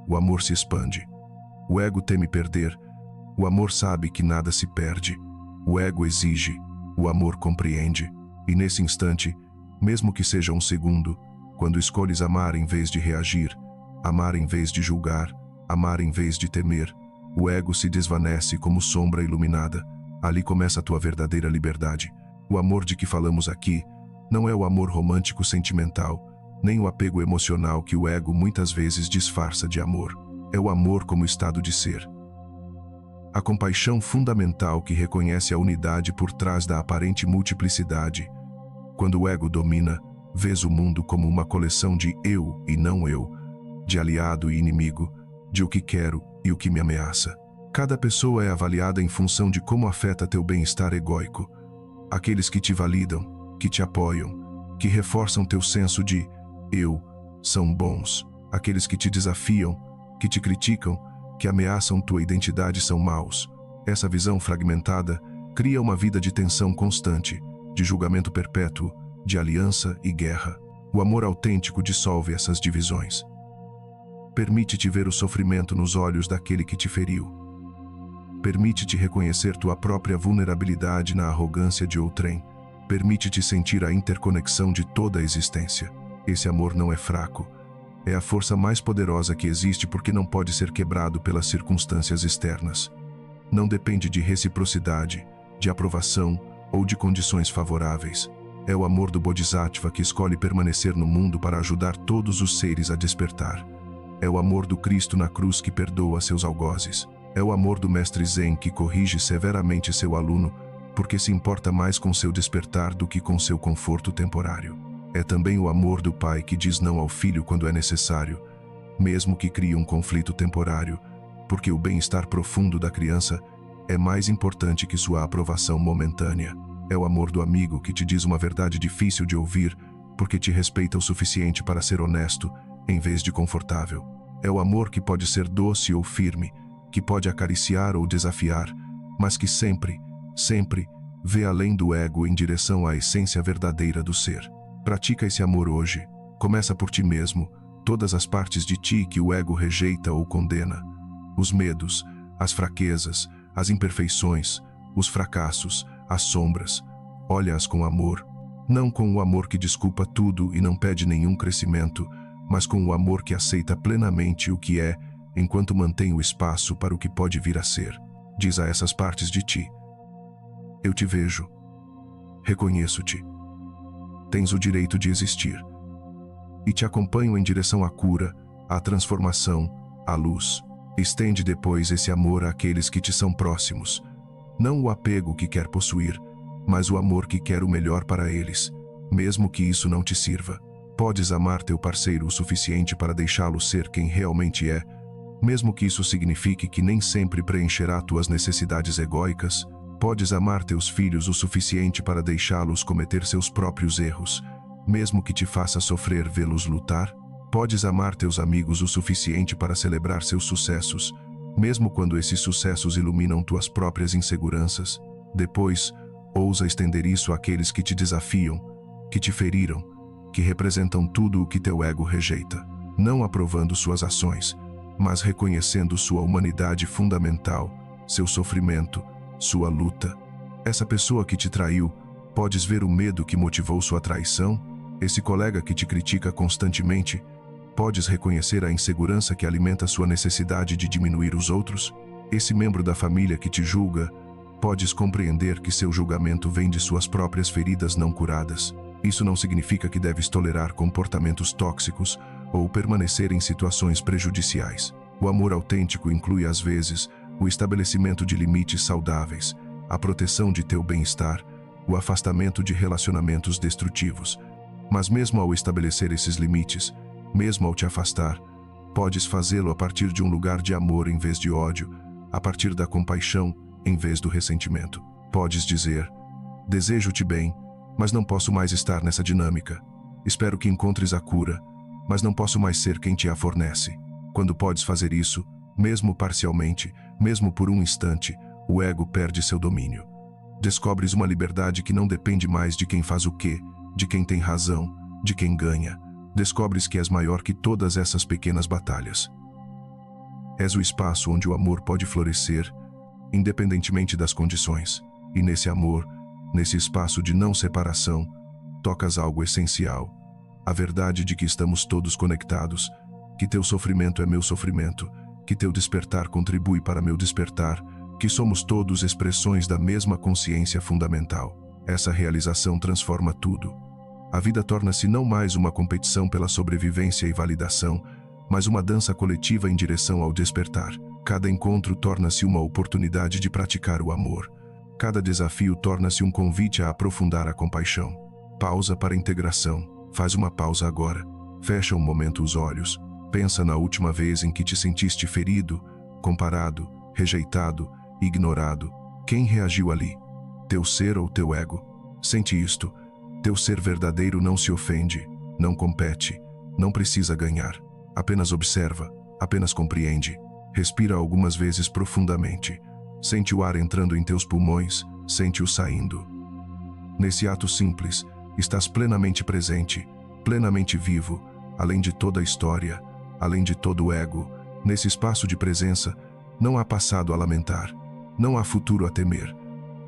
o amor se expande. O ego teme perder, o amor sabe que nada se perde. O ego exige, o amor compreende. E nesse instante, mesmo que seja um segundo, quando escolhes amar em vez de reagir, amar em vez de julgar, amar em vez de temer, o ego se desvanece como sombra iluminada. Ali começa a tua verdadeira liberdade. O amor de que falamos aqui não é o amor romântico sentimental, nem o apego emocional que o ego muitas vezes disfarça de amor. É o amor como estado de ser. A compaixão fundamental que reconhece a unidade por trás da aparente multiplicidade. Quando o ego domina, vês o mundo como uma coleção de eu e não eu, de aliado e inimigo, de o que quero e o que me ameaça. Cada pessoa é avaliada em função de como afeta teu bem-estar egóico. Aqueles que te validam, que te apoiam, que reforçam teu senso de eu, são bons. Aqueles que te desafiam, que te criticam, que ameaçam tua identidade são maus. Essa visão fragmentada cria uma vida de tensão constante, de julgamento perpétuo, de aliança e guerra. O amor autêntico dissolve essas divisões. Permite-te ver o sofrimento nos olhos daquele que te feriu. Permite-te reconhecer tua própria vulnerabilidade na arrogância de outrem. Permite-te sentir a interconexão de toda a existência. Esse amor não é fraco. É a força mais poderosa que existe porque não pode ser quebrado pelas circunstâncias externas. Não depende de reciprocidade, de aprovação ou de condições favoráveis. É o amor do Bodhisattva que escolhe permanecer no mundo para ajudar todos os seres a despertar. É o amor do Cristo na cruz que perdoa seus algozes. É o amor do Mestre Zen que corrige severamente seu aluno porque se importa mais com seu despertar do que com seu conforto temporário. É também o amor do pai que diz não ao filho quando é necessário, mesmo que crie um conflito temporário, porque o bem-estar profundo da criança é mais importante que sua aprovação momentânea. É o amor do amigo que te diz uma verdade difícil de ouvir, porque te respeita o suficiente para ser honesto, em vez de confortável. É o amor que pode ser doce ou firme, que pode acariciar ou desafiar, mas que sempre, sempre, vê além do ego em direção à essência verdadeira do ser. Pratica esse amor hoje. Começa por ti mesmo, todas as partes de ti que o ego rejeita ou condena. Os medos, as fraquezas, as imperfeições, os fracassos, as sombras. Olha-as com amor, não com o amor que desculpa tudo e não pede nenhum crescimento, mas com o amor que aceita plenamente o que é, enquanto mantém o espaço para o que pode vir a ser. Diz a essas partes de ti: eu te vejo. Reconheço-te. Tens o direito de existir. E te acompanho em direção à cura, à transformação, à luz. Estende depois esse amor àqueles que te são próximos. Não o apego que quer possuir, mas o amor que quer o melhor para eles, mesmo que isso não te sirva. Podes amar teu parceiro o suficiente para deixá-lo ser quem realmente é, mesmo que isso signifique que nem sempre preencherá tuas necessidades egóicas. Podes amar teus filhos o suficiente para deixá-los cometer seus próprios erros, mesmo que te faça sofrer vê-los lutar. Podes amar teus amigos o suficiente para celebrar seus sucessos, mesmo quando esses sucessos iluminam tuas próprias inseguranças. Depois, ousa estender isso àqueles que te desafiam, que te feriram, que representam tudo o que teu ego rejeita, não aprovando suas ações, mas reconhecendo sua humanidade fundamental, seu sofrimento, sua luta. Essa pessoa que te traiu, podes ver o medo que motivou sua traição? Esse colega que te critica constantemente, podes reconhecer a insegurança que alimenta sua necessidade de diminuir os outros? Esse membro da família que te julga, podes compreender que seu julgamento vem de suas próprias feridas não curadas. Isso não significa que deves tolerar comportamentos tóxicos ou permanecer em situações prejudiciais. O amor autêntico inclui, às vezes, o estabelecimento de limites saudáveis, a proteção de teu bem-estar, o afastamento de relacionamentos destrutivos. Mas mesmo ao estabelecer esses limites, mesmo ao te afastar, podes fazê-lo a partir de um lugar de amor em vez de ódio, a partir da compaixão em vez do ressentimento. Podes dizer: desejo-te bem, mas não posso mais estar nessa dinâmica. Espero que encontres a cura, mas não posso mais ser quem te a fornece. Quando podes fazer isso, mesmo parcialmente, mesmo por um instante, o ego perde seu domínio. Descobres uma liberdade que não depende mais de quem faz o quê, de quem tem razão, de quem ganha. Descobres que és maior que todas essas pequenas batalhas. És o espaço onde o amor pode florescer, independentemente das condições. E nesse amor, nesse espaço de não separação, tocas algo essencial. A verdade de que estamos todos conectados, que teu sofrimento é meu sofrimento, que teu despertar contribui para meu despertar, que somos todos expressões da mesma consciência fundamental. Essa realização transforma tudo. A vida torna-se não mais uma competição pela sobrevivência e validação, mas uma dança coletiva em direção ao despertar. Cada encontro torna-se uma oportunidade de praticar o amor. Cada desafio torna-se um convite a aprofundar a compaixão. Pausa para integração. Faz uma pausa agora. Fecha um momento os olhos. Pensa na última vez em que te sentiste ferido, comparado, rejeitado, ignorado. Quem reagiu ali? Teu ser ou teu ego? Sente isto. Teu ser verdadeiro não se ofende, não compete, não precisa ganhar. Apenas observa, apenas compreende. Respira algumas vezes profundamente. Sente o ar entrando em teus pulmões, sente-o saindo. Nesse ato simples, estás plenamente presente, plenamente vivo, além de toda a história, além de todo o ego. Nesse espaço de presença, não há passado a lamentar, não há futuro a temer.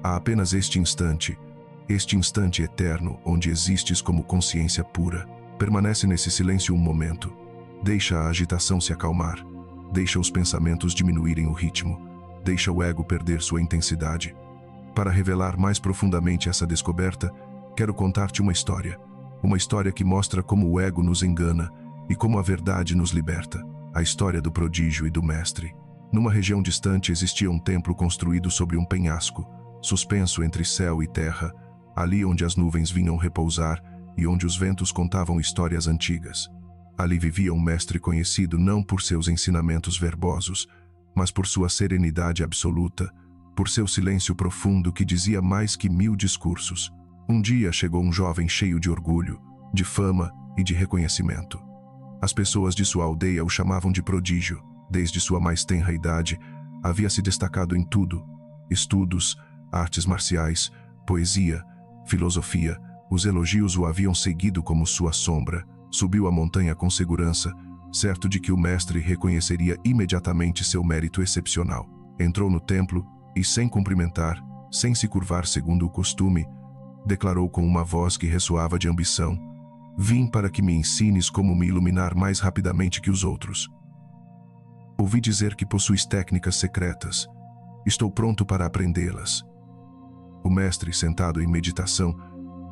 Há apenas este instante eterno onde existes como consciência pura. Permanece nesse silêncio um momento. Deixa a agitação se acalmar. Deixa os pensamentos diminuírem o ritmo. Deixa o ego perder sua intensidade. Para revelar mais profundamente essa descoberta, quero contar-te uma história. Uma história que mostra como o ego nos engana e como a verdade nos liberta. A história do prodígio e do mestre. Numa região distante existia um templo construído sobre um penhasco, suspenso entre céu e terra, ali onde as nuvens vinham repousar e onde os ventos contavam histórias antigas. Ali vivia um mestre conhecido não por seus ensinamentos verbosos, mas por sua serenidade absoluta, por seu silêncio profundo que dizia mais que 1000 discursos. Um dia chegou um jovem cheio de orgulho, de fama e de reconhecimento. As pessoas de sua aldeia o chamavam de prodígio. Desde sua mais tenra idade, havia se destacado em tudo: estudos, artes marciais, poesia, filosofia. Os elogios o haviam seguido como sua sombra. Subiu a montanha com segurança, certo de que o mestre reconheceria imediatamente seu mérito excepcional. Entrou no templo e, sem cumprimentar, sem se curvar segundo o costume, declarou com uma voz que ressoava de ambição: "Vim para que me ensines como me iluminar mais rapidamente que os outros. Ouvi dizer que possuis técnicas secretas. Estou pronto para aprendê-las." O mestre, sentado em meditação,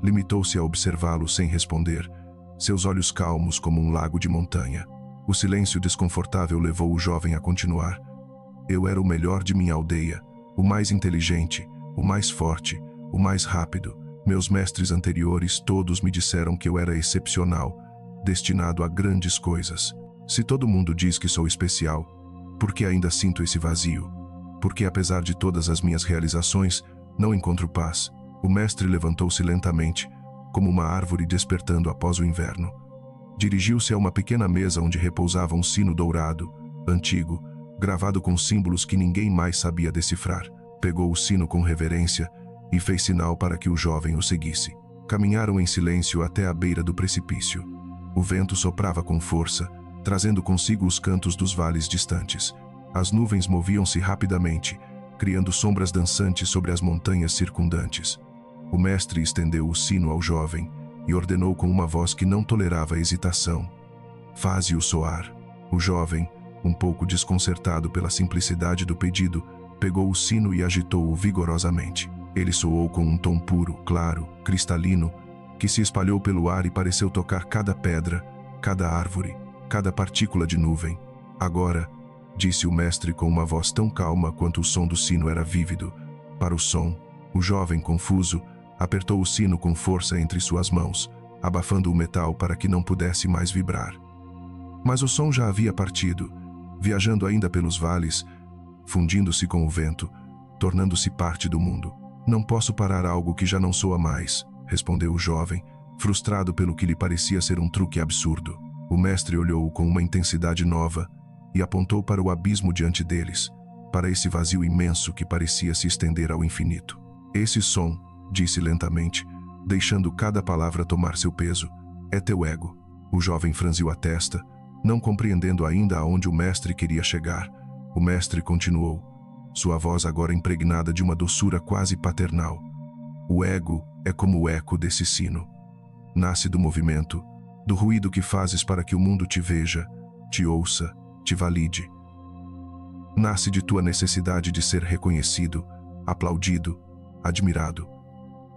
limitou-se a observá-lo sem responder, seus olhos calmos como um lago de montanha. O silêncio desconfortável levou o jovem a continuar. Eu era o melhor de minha aldeia, o mais inteligente, o mais forte, o mais rápido. Meus mestres anteriores todos me disseram que eu era excepcional, destinado a grandes coisas. Se todo mundo diz que sou especial, por que ainda sinto esse vazio? Porque apesar de todas as minhas realizações, não encontro paz. O mestre levantou-se lentamente, como uma árvore despertando após o inverno. Dirigiu-se a uma pequena mesa onde repousava um sino dourado, antigo, gravado com símbolos que ninguém mais sabia decifrar. Pegou o sino com reverência e fez sinal para que o jovem o seguisse. Caminharam em silêncio até a beira do precipício. O vento soprava com força, trazendo consigo os cantos dos vales distantes. As nuvens moviam-se rapidamente, criando sombras dançantes sobre as montanhas circundantes. O mestre estendeu o sino ao jovem e ordenou com uma voz que não tolerava hesitação: faze-o soar. O jovem, um pouco desconcertado pela simplicidade do pedido, pegou o sino e agitou-o vigorosamente. Ele soou com um tom puro, claro, cristalino, que se espalhou pelo ar e pareceu tocar cada pedra, cada árvore, cada partícula de nuvem. Agora, disse o mestre com uma voz tão calma quanto o som do sino era vívido. Para o som, o jovem, confuso, apertou o sino com força entre suas mãos, abafando o metal para que não pudesse mais vibrar. Mas o som já havia partido, viajando ainda pelos vales, fundindo-se com o vento, tornando-se parte do mundo. Não posso parar algo que já não soa mais, respondeu o jovem, frustrado pelo que lhe parecia ser um truque absurdo. O mestre olhou-o com uma intensidade nova e apontou para o abismo diante deles, para esse vazio imenso que parecia se estender ao infinito. Esse som, disse lentamente, deixando cada palavra tomar seu peso, é teu ego. O jovem franziu a testa, não compreendendo ainda aonde o mestre queria chegar. O mestre continuou, sua voz agora impregnada de uma doçura quase paternal. O ego é como o eco desse sino. Nasce do movimento, do ruído que fazes para que o mundo te veja, te ouça, te valide. Nasce de tua necessidade de ser reconhecido, aplaudido, admirado.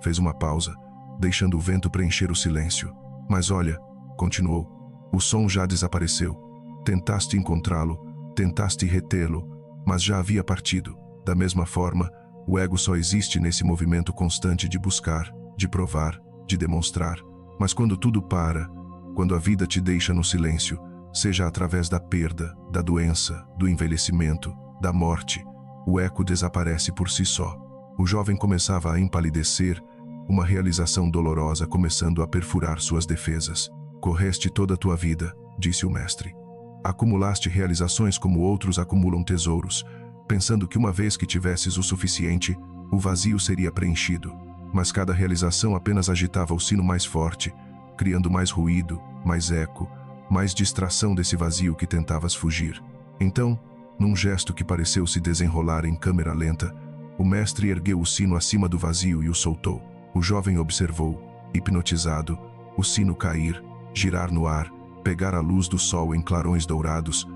Fez uma pausa, deixando o vento preencher o silêncio. Mas olha, continuou, o som já desapareceu. Tentaste encontrá-lo, tentaste retê-lo, mas já havia partido. Da mesma forma, o ego só existe nesse movimento constante de buscar, de provar, de demonstrar. Mas quando tudo para, quando a vida te deixa no silêncio, seja através da perda, da doença, do envelhecimento, da morte, o eco desaparece por si só. O jovem começava a empalidecer, uma realização dolorosa começando a perfurar suas defesas. Correste toda a tua vida, disse o mestre. Acumulaste realizações como outros acumulam tesouros, pensando que uma vez que tivesses o suficiente, o vazio seria preenchido. Mas cada realização apenas agitava o sino mais forte, criando mais ruído, mais eco, mais distração desse vazio que tentavas fugir. Então, num gesto que pareceu se desenrolar em câmera lenta, o mestre ergueu o sino acima do vazio e o soltou. O jovem observou, hipnotizado, o sino cair, girar no ar, pegar a luz do sol em clarões dourados,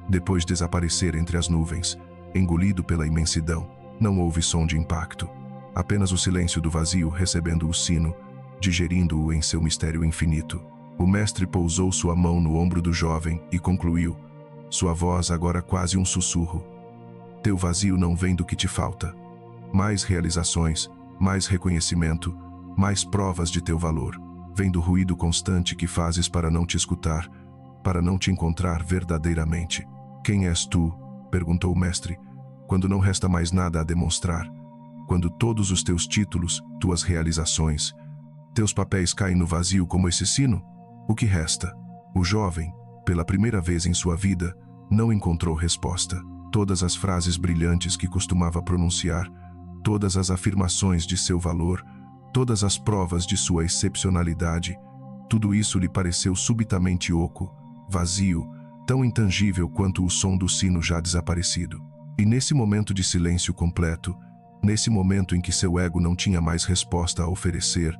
depois desaparecer entre as nuvens, engolido pela imensidão. Não houve som de impacto, apenas o silêncio do vazio recebendo o sino, digerindo-o em seu mistério infinito. O mestre pousou sua mão no ombro do jovem e concluiu, sua voz agora quase um sussurro. Teu vazio não vem do que te falta. Mais realizações, mais reconhecimento, mais provas de teu valor. Vem do ruído constante que fazes para não te escutar, para não te encontrar verdadeiramente. Quem és tu? Perguntou o mestre, quando não resta mais nada a demonstrar. Quando todos os teus títulos, tuas realizações, teus papéis caem no vazio como esse sino, o que resta? O jovem, pela primeira vez em sua vida, não encontrou resposta. Todas as frases brilhantes que costumava pronunciar, todas as afirmações de seu valor, todas as provas de sua excepcionalidade, tudo isso lhe pareceu subitamente oco, vazio, tão intangível quanto o som do sino já desaparecido. E nesse momento de silêncio completo, nesse momento em que seu ego não tinha mais resposta a oferecer,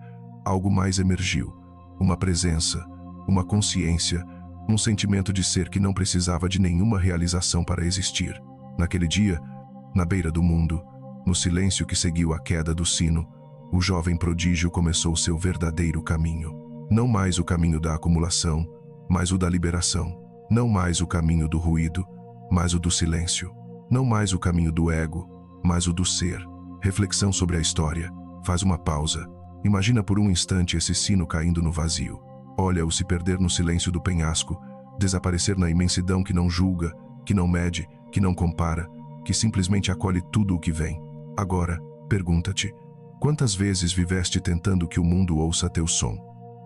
algo mais emergiu. Uma presença, uma consciência, um sentimento de ser que não precisava de nenhuma realização para existir. Naquele dia, na beira do mundo, no silêncio que seguiu a queda do sino, o jovem prodígio começou seu verdadeiro caminho. Não mais o caminho da acumulação, mas o da liberação. Não mais o caminho do ruído, mas o do silêncio. Não mais o caminho do ego, mas o do ser. Reflexão sobre a história. Faz uma pausa. Imagina por um instante esse sino caindo no vazio. Olha-o se perder no silêncio do penhasco, desaparecer na imensidão que não julga, que não mede, que não compara, que simplesmente acolhe tudo o que vem. Agora, pergunta-te, quantas vezes viveste tentando que o mundo ouça teu som?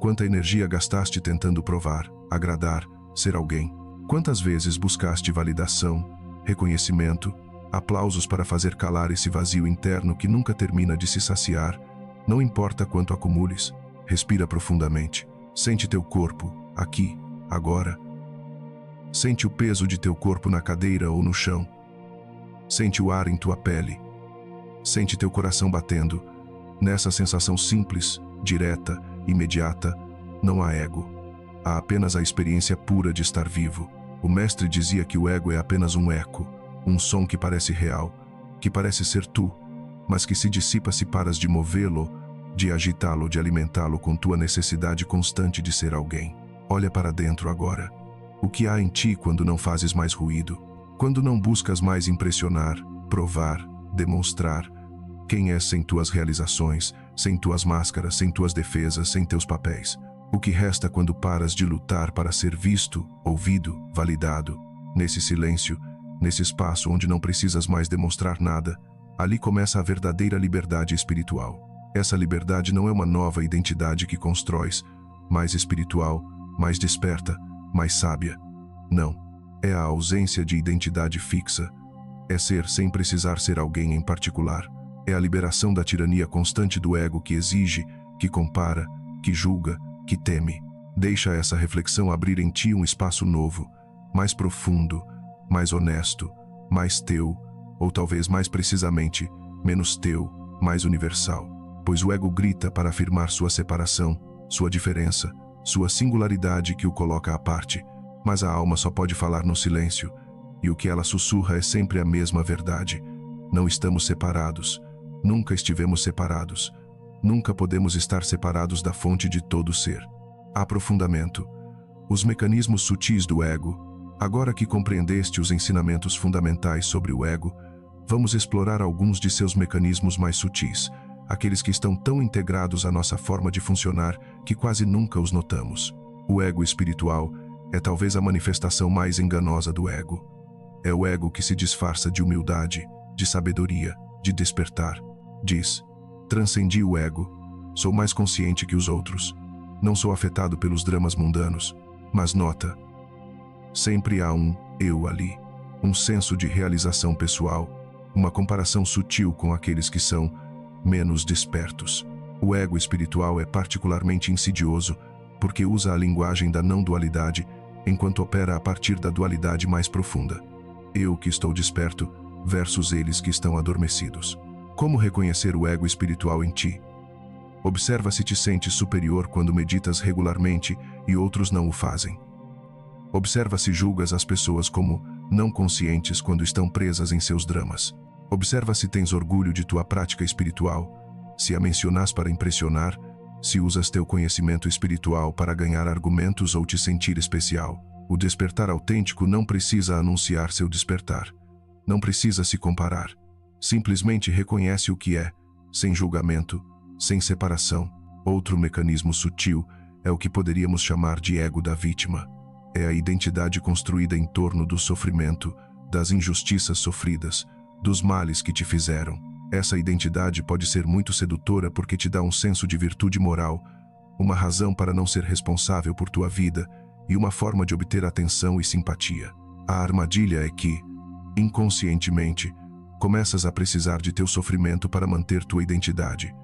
Quanta energia gastaste tentando provar, agradar, ser alguém? Quantas vezes buscaste validação, reconhecimento, aplausos para fazer calar esse vazio interno que nunca termina de se saciar? Não importa quanto acumules, respira profundamente. Sente teu corpo, aqui, agora. Sente o peso de teu corpo na cadeira ou no chão. Sente o ar em tua pele. Sente teu coração batendo. Nessa sensação simples, direta, imediata, não há ego. Há apenas a experiência pura de estar vivo. O mestre dizia que o ego é apenas um eco, um som que parece real, que parece ser tu, mas que se dissipa se paras de movê-lo, de agitá-lo, de alimentá-lo com tua necessidade constante de ser alguém. Olha para dentro agora. O que há em ti quando não fazes mais ruído? Quando não buscas mais impressionar, provar, demonstrar? Quem és sem tuas realizações, sem tuas máscaras, sem tuas defesas, sem teus papéis? O que resta quando paras de lutar para ser visto, ouvido, validado? Nesse silêncio, nesse espaço onde não precisas mais demonstrar nada, ali começa a verdadeira liberdade espiritual. Essa liberdade não é uma nova identidade que constróis, mais espiritual, mais desperta, mais sábia. Não, é a ausência de identidade fixa. É ser sem precisar ser alguém em particular. É a liberação da tirania constante do ego que exige, que compara, que julga, que teme. Deixa essa reflexão abrir em ti um espaço novo, mais profundo, mais honesto, mais teu, ou talvez mais precisamente, menos teu, mais universal. Pois o ego grita para afirmar sua separação, sua diferença, sua singularidade que o coloca à parte, mas a alma só pode falar no silêncio, e o que ela sussurra é sempre a mesma verdade. Não estamos separados, nunca estivemos separados, nunca podemos estar separados da fonte de todo ser. Aprofundamento. Os mecanismos sutis do ego. Agora que compreendeste os ensinamentos fundamentais sobre o ego, vamos explorar alguns de seus mecanismos mais sutis, aqueles que estão tão integrados à nossa forma de funcionar que quase nunca os notamos. O ego espiritual é talvez a manifestação mais enganosa do ego. É o ego que se disfarça de humildade, de sabedoria, de despertar. Diz: transcendi o ego, sou mais consciente que os outros. Não sou afetado pelos dramas mundanos, mas nota, sempre há um eu ali, um senso de realização pessoal, uma comparação sutil com aqueles que são menos despertos. O ego espiritual é particularmente insidioso porque usa a linguagem da não-dualidade enquanto opera a partir da dualidade mais profunda. Eu que estou desperto versus eles que estão adormecidos. Como reconhecer o ego espiritual em ti? Observa se te sentes superior quando meditas regularmente e outros não o fazem. Observa se julgas as pessoas como não conscientes quando estão presas em seus dramas. Observa se tens orgulho de tua prática espiritual, se a mencionas para impressionar, se usas teu conhecimento espiritual para ganhar argumentos ou te sentir especial. O despertar autêntico não precisa anunciar seu despertar. Não precisa se comparar. Simplesmente reconhece o que é, sem julgamento, sem separação. Outro mecanismo sutil é o que poderíamos chamar de ego da vítima. É a identidade construída em torno do sofrimento, das injustiças sofridas, dos males que te fizeram. Essa identidade pode ser muito sedutora porque te dá um senso de virtude moral, uma razão para não ser responsável por tua vida e uma forma de obter atenção e simpatia. A armadilha é que, inconscientemente, começas a precisar de teu sofrimento para manter tua identidade.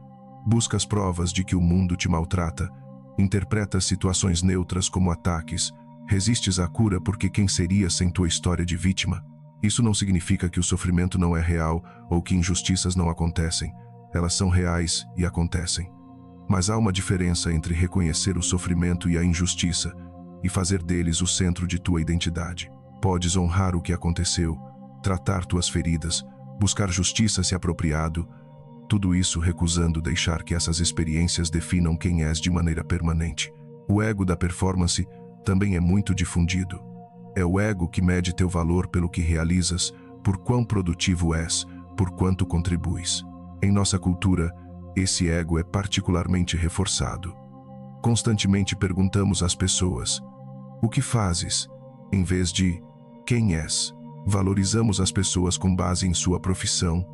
Buscas provas de que o mundo te maltrata, interpretas situações neutras como ataques, resistes à cura porque quem seria sem tua história de vítima? Isso não significa que o sofrimento não é real ou que injustiças não acontecem. Elas são reais e acontecem. Mas há uma diferença entre reconhecer o sofrimento e a injustiça e fazer deles o centro de tua identidade. Podes honrar o que aconteceu, tratar tuas feridas, buscar justiça se apropriado, tudo isso recusando deixar que essas experiências definam quem és de maneira permanente. O ego da performance também é muito difundido. É o ego que mede teu valor pelo que realizas, por quão produtivo és, por quanto contribuis. Em nossa cultura, esse ego é particularmente reforçado. Constantemente perguntamos às pessoas: o que fazes? Em vez de quem és. Valorizamos as pessoas com base em sua profissão,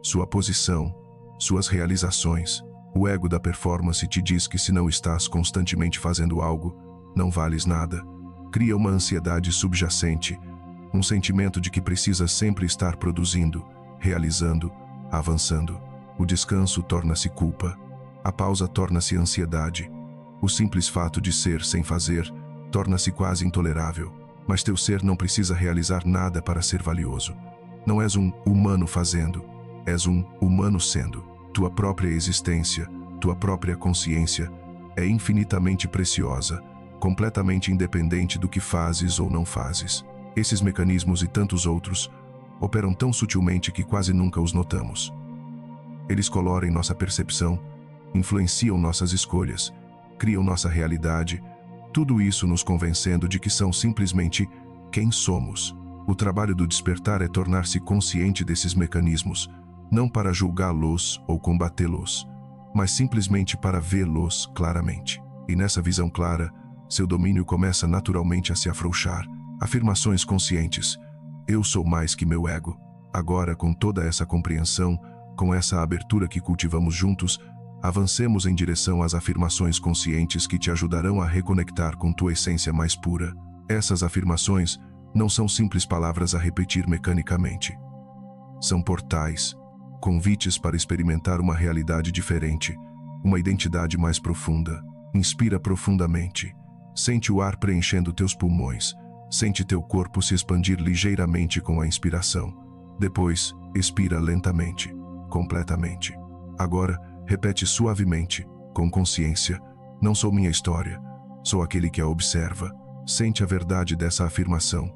sua posição, suas realizações. O ego da performance te diz que se não estás constantemente fazendo algo, não vales nada. Cria uma ansiedade subjacente, um sentimento de que precisa sempre estar produzindo, realizando, avançando. O descanso torna-se culpa. A pausa torna-se ansiedade. O simples fato de ser sem fazer torna-se quase intolerável. Mas teu ser não precisa realizar nada para ser valioso. Não és um humano fazendo, és um humano sendo. Tua própria existência, tua própria consciência é infinitamente preciosa, completamente independente do que fazes ou não fazes. Esses mecanismos e tantos outros operam tão sutilmente que quase nunca os notamos. Eles coloram nossa percepção, influenciam nossas escolhas, criam nossa realidade, tudo isso nos convencendo de que são simplesmente quem somos. O trabalho do despertar é tornar-se consciente desses mecanismos, não para julgá-los ou combatê-los, mas simplesmente para vê-los claramente. E nessa visão clara, seu domínio começa naturalmente a se afrouxar. Afirmações conscientes: eu sou mais que meu ego. Agora, com toda essa compreensão, com essa abertura que cultivamos juntos, avancemos em direção às afirmações conscientes que te ajudarão a reconectar com tua essência mais pura. Essas afirmações não são simples palavras a repetir mecanicamente. São portais, convites para experimentar uma realidade diferente, uma identidade mais profunda. Inspira profundamente. Sente o ar preenchendo teus pulmões. Sente teu corpo se expandir ligeiramente com a inspiração. Depois, expira lentamente, completamente. Agora, repete suavemente, com consciência: não sou minha história, sou aquele que a observa. Sente a verdade dessa afirmação.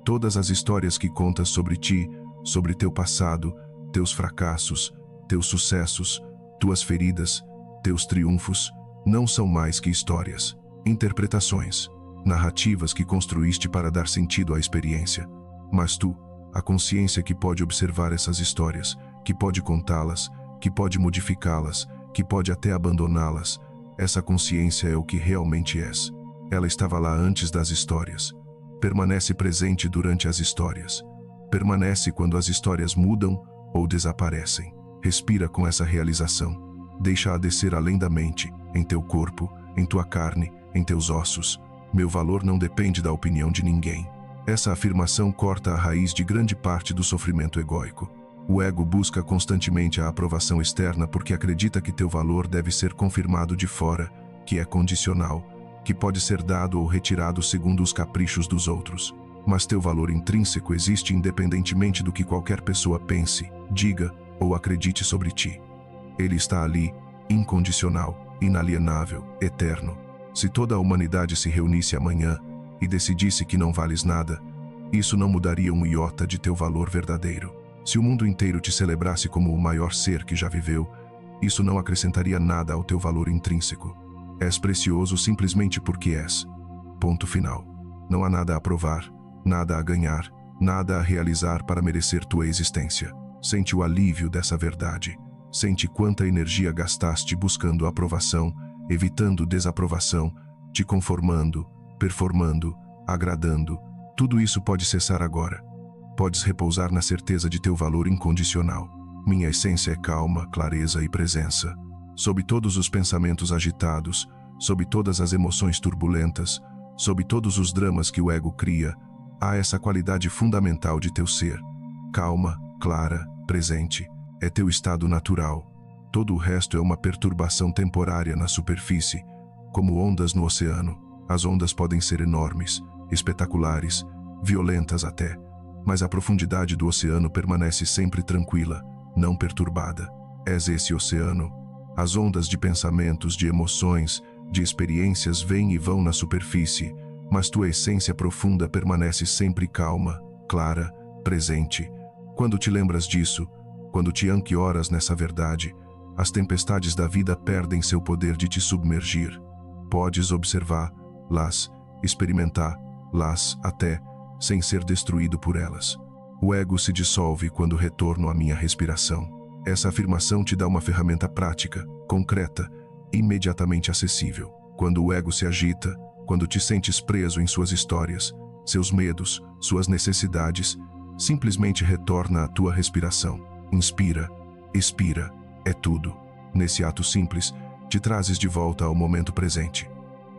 Todas as histórias que contas sobre ti, sobre teu passado, teus fracassos, teus sucessos, tuas feridas, teus triunfos, não são mais que histórias, interpretações, narrativas que construíste para dar sentido à experiência. Mas tu, a consciência que pode observar essas histórias, que pode contá-las, que pode modificá-las, que pode até abandoná-las, essa consciência é o que realmente és. Ela estava lá antes das histórias. Permanece presente durante as histórias. Permanece quando as histórias mudam ou desaparecem. Respira com essa realização. Deixa-a descer além da mente, em teu corpo, em tua carne, em teus ossos. Meu valor não depende da opinião de ninguém. Essa afirmação corta a raiz de grande parte do sofrimento egóico. O ego busca constantemente a aprovação externa porque acredita que teu valor deve ser confirmado de fora, que é condicional, que pode ser dado ou retirado segundo os caprichos dos outros. Mas teu valor intrínseco existe independentemente do que qualquer pessoa pense, diga ou acredite sobre ti. Ele está ali, incondicional, inalienável, eterno. Se toda a humanidade se reunisse amanhã e decidisse que não vales nada, isso não mudaria um iota de teu valor verdadeiro. Se o mundo inteiro te celebrasse como o maior ser que já viveu, isso não acrescentaria nada ao teu valor intrínseco. És precioso simplesmente porque és. Ponto final. Não há nada a provar, nada a ganhar, nada a realizar para merecer tua existência. Sente o alívio dessa verdade. Sente quanta energia gastaste buscando aprovação, evitando desaprovação, te conformando, performando, agradando. Tudo isso pode cessar agora. Podes repousar na certeza de teu valor incondicional. Minha essência é calma, clareza e presença. Sob todos os pensamentos agitados, sob todas as emoções turbulentas, sob todos os dramas que o ego cria, há essa qualidade fundamental de teu ser. Calma, clara, presente. É teu estado natural. Todo o resto é uma perturbação temporária na superfície, como ondas no oceano. As ondas podem ser enormes, espetaculares, violentas até, mas a profundidade do oceano permanece sempre tranquila, não perturbada. És esse oceano. As ondas de pensamentos, de emoções, de experiências vêm e vão na superfície, mas tua essência profunda permanece sempre calma, clara, presente. Quando te lembras disso, quando te ancoras nessa verdade, as tempestades da vida perdem seu poder de te submergir. Podes observar-las, experimentar-las até, sem ser destruído por elas. O ego se dissolve quando retorno à minha respiração. Essa afirmação te dá uma ferramenta prática, concreta e imediatamente acessível. Quando o ego se agita, quando te sentes preso em suas histórias, seus medos, suas necessidades, simplesmente retorna à tua respiração. Inspira, expira, é tudo. Nesse ato simples, te trazes de volta ao momento presente.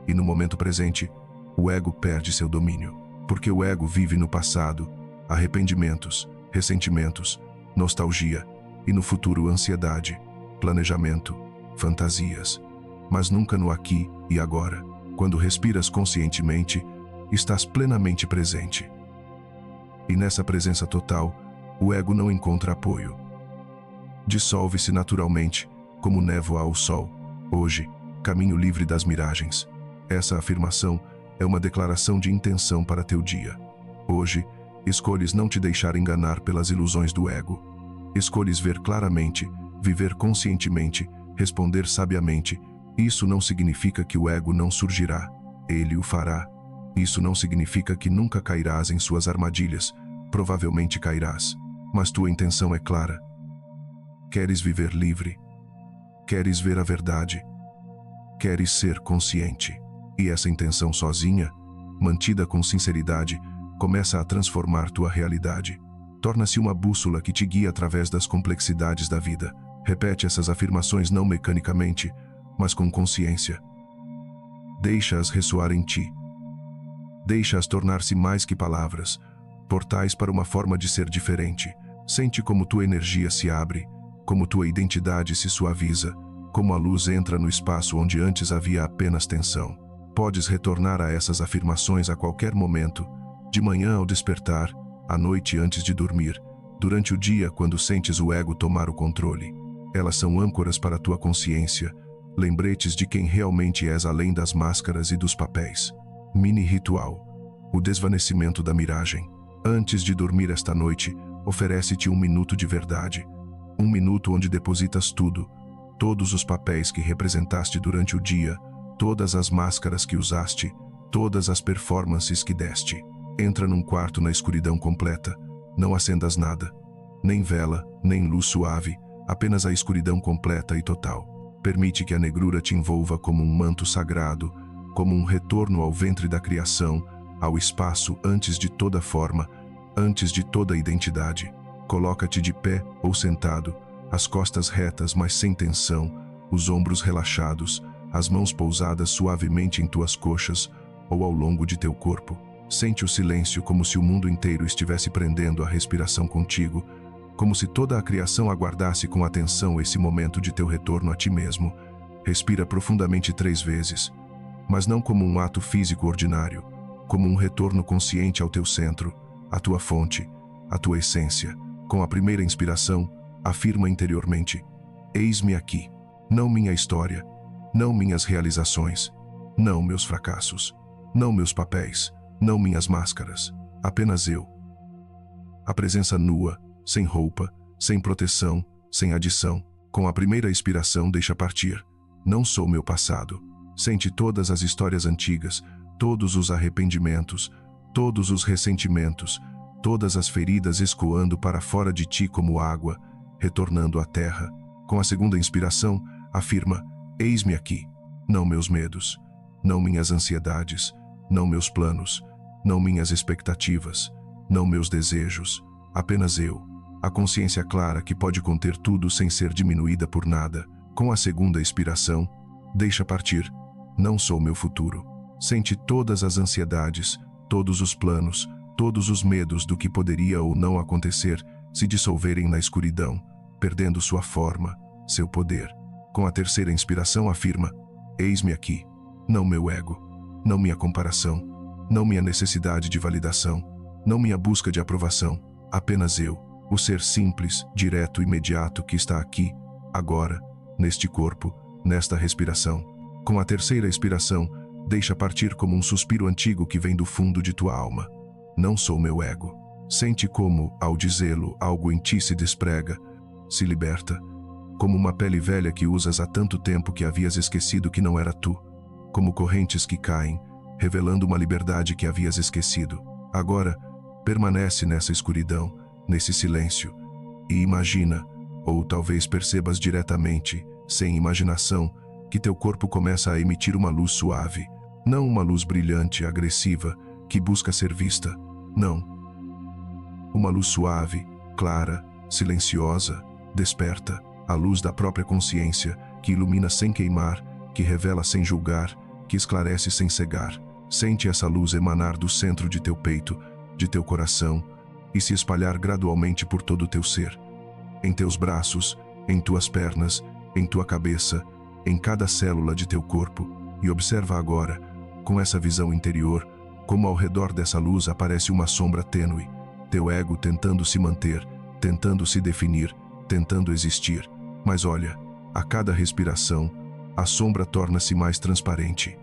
E no momento presente, o ego perde seu domínio. Porque o ego vive no passado, arrependimentos, ressentimentos, nostalgia e no futuro ansiedade, planejamento, fantasias. Mas nunca no aqui e agora. Quando respiras conscientemente, estás plenamente presente. E nessa presença total, o ego não encontra apoio. Dissolve-se naturalmente, como névoa ao sol. Hoje, caminho livre das miragens. Essa afirmação é uma declaração de intenção para teu dia. Hoje, escolhes não te deixar enganar pelas ilusões do ego. Escolhes ver claramente, viver conscientemente, responder sabiamente. Isso não significa que o ego não surgirá. Ele o fará. Isso não significa que nunca cairás em suas armadilhas. Provavelmente cairás. Mas tua intenção é clara. Queres viver livre. Queres ver a verdade. Queres ser consciente. E essa intenção sozinha, mantida com sinceridade, começa a transformar tua realidade. Torna-se uma bússola que te guia através das complexidades da vida. Repete essas afirmações não mecanicamente, mas com consciência. Deixa-as ressoar em ti. Deixa-as tornar-se mais que palavras, portais para uma forma de ser diferente. Sente como tua energia se abre, como tua identidade se suaviza, como a luz entra no espaço onde antes havia apenas tensão. Podes retornar a essas afirmações a qualquer momento, de manhã ao despertar, à noite antes de dormir, durante o dia quando sentes o ego tomar o controle. Elas são âncoras para a tua consciência, lembretes de quem realmente és além das máscaras e dos papéis. Mini ritual. O desvanecimento da miragem. Antes de dormir esta noite, oferece-te 1 minuto de verdade. 1 minuto onde depositas tudo, todos os papéis que representaste durante o dia, todas as máscaras que usaste, todas as performances que deste. Entra num quarto na escuridão completa. Não acendas nada. Nem vela, nem luz suave, apenas a escuridão completa e total. Permite que a negrura te envolva como um manto sagrado, como um retorno ao ventre da criação, ao espaço antes de toda forma, antes de toda identidade. Coloca-te de pé ou sentado, as costas retas mas sem tensão, os ombros relaxados, as mãos pousadas suavemente em tuas coxas ou ao longo de teu corpo. Sente o silêncio como se o mundo inteiro estivesse prendendo a respiração contigo, como se toda a criação aguardasse com atenção esse momento de teu retorno a ti mesmo. Respira profundamente 3 vezes, mas não como um ato físico ordinário, como um retorno consciente ao teu centro, à tua fonte, à tua essência. Com a primeira inspiração, afirma interiormente: eis-me aqui, não minha história, não minhas realizações, não meus fracassos, não meus papéis, não minhas máscaras, apenas eu. A presença nua, sem roupa, sem proteção, sem adição. Com a primeira expiração deixa partir. Não sou meu passado. Sente todas as histórias antigas, todos os arrependimentos, todos os ressentimentos, todas as feridas escoando para fora de ti como água, retornando à terra. Com a segunda inspiração, afirma: eis-me aqui, não meus medos, não minhas ansiedades, não meus planos, não minhas expectativas, não meus desejos, apenas eu, a consciência clara que pode conter tudo sem ser diminuída por nada. Com a segunda expiração, deixa partir. Não sou meu futuro. Sente todas as ansiedades, todos os planos, todos os medos do que poderia ou não acontecer se dissolverem na escuridão, perdendo sua forma, seu poder. Com a terceira inspiração afirma: eis-me aqui, não meu ego, não minha comparação, não minha necessidade de validação, não minha busca de aprovação, apenas eu, o ser simples, direto e imediato que está aqui, agora, neste corpo, nesta respiração. Com a terceira expiração, deixa partir como um suspiro antigo que vem do fundo de tua alma. Não sou meu ego. Sente como, ao dizê-lo, algo em ti se desprega, se liberta, como uma pele velha que usas há tanto tempo que havias esquecido que não era tu, como correntes que caem, revelando uma liberdade que havias esquecido. Agora, Permanece nessa escuridão, nesse silêncio, e imagina, ou talvez percebas diretamente, sem imaginação, que teu corpo começa a emitir uma luz suave, não uma luz brilhante, agressiva, que busca ser vista, não. Uma luz suave, clara, silenciosa, desperta, a luz da própria consciência, que ilumina sem queimar, que revela sem julgar, que esclarece sem cegar. Sente essa luz emanar do centro de teu peito, de teu coração, e se espalhar gradualmente por todo o teu ser. Em teus braços, em tuas pernas, em tua cabeça, em cada célula de teu corpo, e observa agora, com essa visão interior, como ao redor dessa luz aparece uma sombra tênue, teu ego tentando se manter, tentando se definir, tentando existir. Mas olha, a cada respiração, a sombra torna-se mais transparente.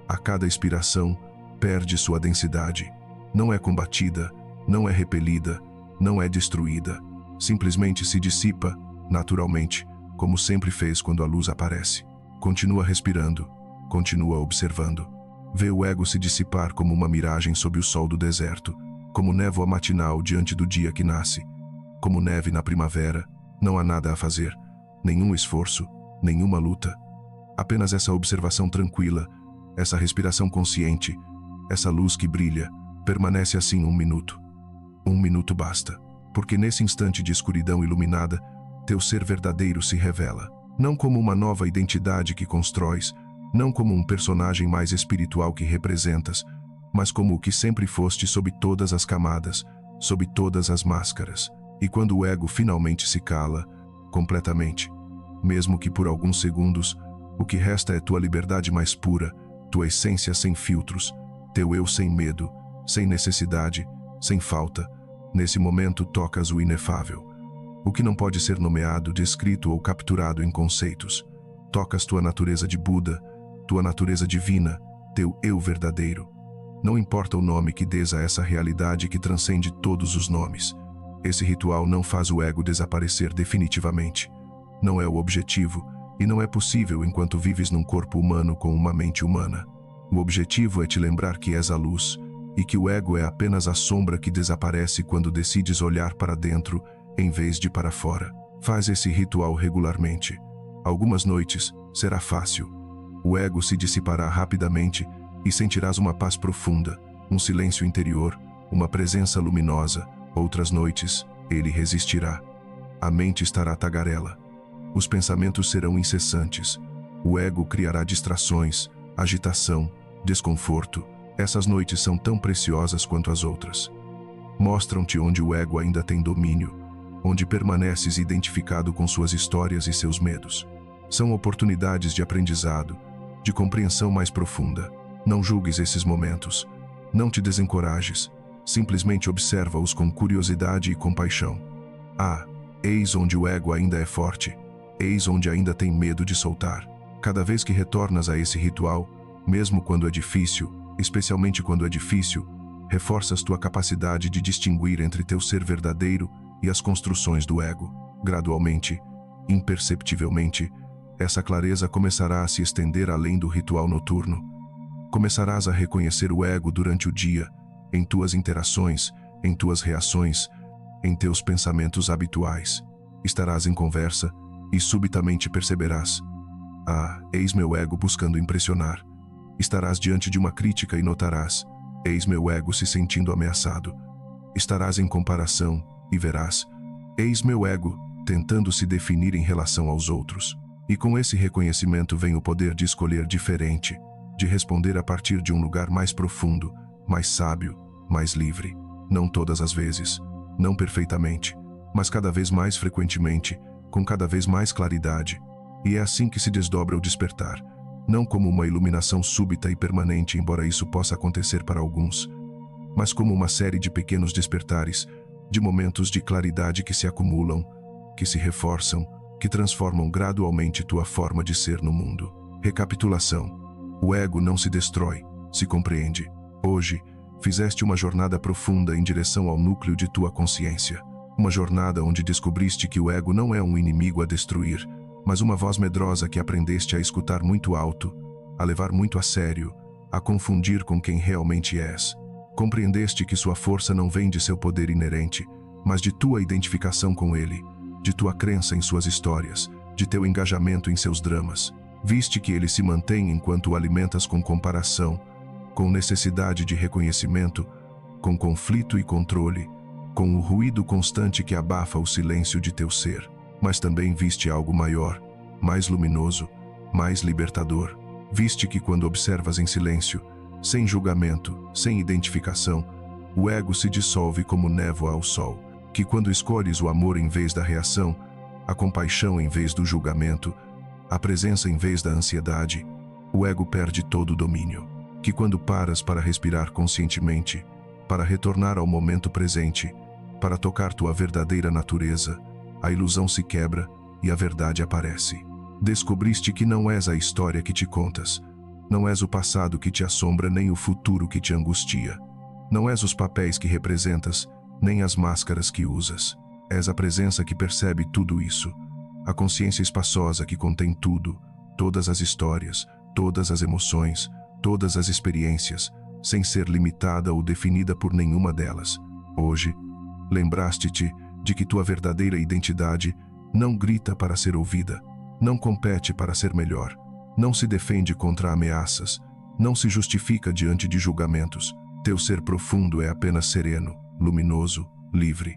A cada expiração, perde sua densidade. Não é combatida, não é repelida, não é destruída. Simplesmente se dissipa, naturalmente, como sempre fez quando a luz aparece. Continua respirando, continua observando. Vê o ego se dissipar como uma miragem sob o sol do deserto, como névoa matinal diante do dia que nasce. Como neve na primavera, não há nada a fazer, nenhum esforço, nenhuma luta. Apenas essa observação tranquila, essa respiração consciente, essa luz que brilha, permanece assim 1 minuto. 1 minuto basta, porque nesse instante de escuridão iluminada, teu ser verdadeiro se revela, não como uma nova identidade que constróis, não como um personagem mais espiritual que representas, mas como o que sempre foste sob todas as camadas, sob todas as máscaras. E quando o ego finalmente se cala, completamente, mesmo que por alguns segundos, o que resta é tua liberdade mais pura, tua essência sem filtros, teu eu sem medo, sem necessidade, sem falta. Nesse momento tocas o inefável, o que não pode ser nomeado, descrito ou capturado em conceitos. Tocas tua natureza de Buda, tua natureza divina, teu eu verdadeiro. Não importa o nome que dês a essa realidade que transcende todos os nomes. Esse ritual não faz o ego desaparecer definitivamente. Não é o objetivo, e não é possível enquanto vives num corpo humano com uma mente humana. O objetivo é te lembrar que és a luz, e que o ego é apenas a sombra que desaparece quando decides olhar para dentro, em vez de para fora. Faz esse ritual regularmente. Algumas noites será fácil. O ego se dissipará rapidamente e sentirás uma paz profunda, um silêncio interior, uma presença luminosa. Outras noites, ele resistirá. A mente estará tagarela. Os pensamentos serão incessantes. O ego criará distrações, agitação, desconforto. Essas noites são tão preciosas quanto as outras. Mostram-te onde o ego ainda tem domínio, onde permaneces identificado com suas histórias e seus medos. São oportunidades de aprendizado, de compreensão mais profunda. Não julgues esses momentos. Não te desencorajes. Simplesmente observa-os com curiosidade e compaixão. Eis onde o ego ainda é forte. Eis onde ainda tem medo de soltar. Cada vez que retornas a esse ritual, mesmo quando é difícil, especialmente quando é difícil, reforças tua capacidade de distinguir entre teu ser verdadeiro e as construções do ego. Gradualmente, imperceptivelmente, essa clareza começará a se estender além do ritual noturno. Começarás a reconhecer o ego durante o dia, em tuas interações, em tuas reações, em teus pensamentos habituais. Estarás em conversa e subitamente perceberás: eis meu ego buscando impressionar. Estarás diante de uma crítica e notarás: eis meu ego se sentindo ameaçado. Estarás em comparação e verás: eis meu ego tentando se definir em relação aos outros. E com esse reconhecimento vem o poder de escolher diferente, de responder a partir de um lugar mais profundo, mais sábio, mais livre. Não todas as vezes, não perfeitamente, mas cada vez mais frequentemente, com cada vez mais claridade. E é assim que se desdobra o despertar, não como uma iluminação súbita e permanente, embora isso possa acontecer para alguns, mas como uma série de pequenos despertares, de momentos de claridade que se acumulam, que se reforçam, que transformam gradualmente tua forma de ser no mundo. Recapitulação. O ego não se destrói, se compreende. Hoje, fizeste uma jornada profunda em direção ao núcleo de tua consciência. Uma jornada onde descobriste que o ego não é um inimigo a destruir, mas uma voz medrosa que aprendeste a escutar muito alto, a levar muito a sério, a confundir com quem realmente és. Compreendeste que sua força não vem de seu poder inerente, mas de tua identificação com ele, de tua crença em suas histórias, de teu engajamento em seus dramas. Viste que ele se mantém enquanto o alimentas com comparação, com necessidade de reconhecimento, com conflito e controle, com o ruído constante que abafa o silêncio de teu ser. Mas também viste algo maior, mais luminoso, mais libertador. Viste que quando observas em silêncio, sem julgamento, sem identificação, o ego se dissolve como névoa ao sol. Que quando escolhes o amor em vez da reação, a compaixão em vez do julgamento, a presença em vez da ansiedade, o ego perde todo o domínio. Que quando paras para respirar conscientemente, para retornar ao momento presente, para tocar tua verdadeira natureza, a ilusão se quebra e a verdade aparece. Descobriste que não és a história que te contas, não és o passado que te assombra nem o futuro que te angustia. Não és os papéis que representas, nem as máscaras que usas. És a presença que percebe tudo isso, a consciência espaçosa que contém tudo, todas as histórias, todas as emoções, todas as experiências, sem ser limitada ou definida por nenhuma delas. Hoje, lembraste-te de que tua verdadeira identidade não grita para ser ouvida, não compete para ser melhor, não se defende contra ameaças, não se justifica diante de julgamentos. Teu ser profundo é apenas sereno, luminoso, livre.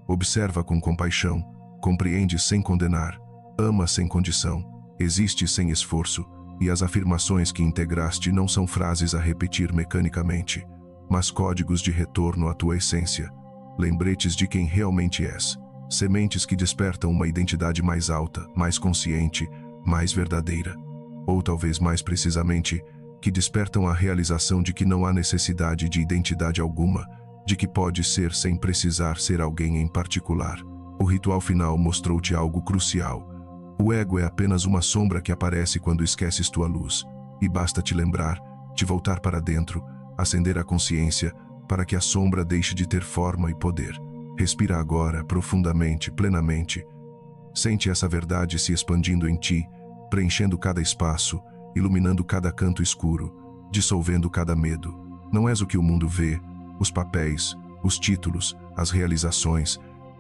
Observa com compaixão, compreende sem condenar, ama sem condição, existe sem esforço, e as afirmações que integraste não são frases a repetir mecanicamente, mas códigos de retorno à tua essência, lembretes de quem realmente és, sementes que despertam uma identidade mais alta, mais consciente, mais verdadeira, ou talvez mais precisamente, que despertam a realização de que não há necessidade de identidade alguma, de que pode ser sem precisar ser alguém em particular. O ritual final mostrou-te algo crucial. O ego é apenas uma sombra que aparece quando esqueces tua luz, e basta te lembrar, te voltar para dentro, acender a consciência, para que a sombra deixe de ter forma e poder. Respira agora, profundamente, plenamente. Sente essa verdade se expandindo em ti, preenchendo cada espaço, iluminando cada canto escuro, dissolvendo cada medo. Não és o que o mundo vê, os papéis, os títulos, as realizações,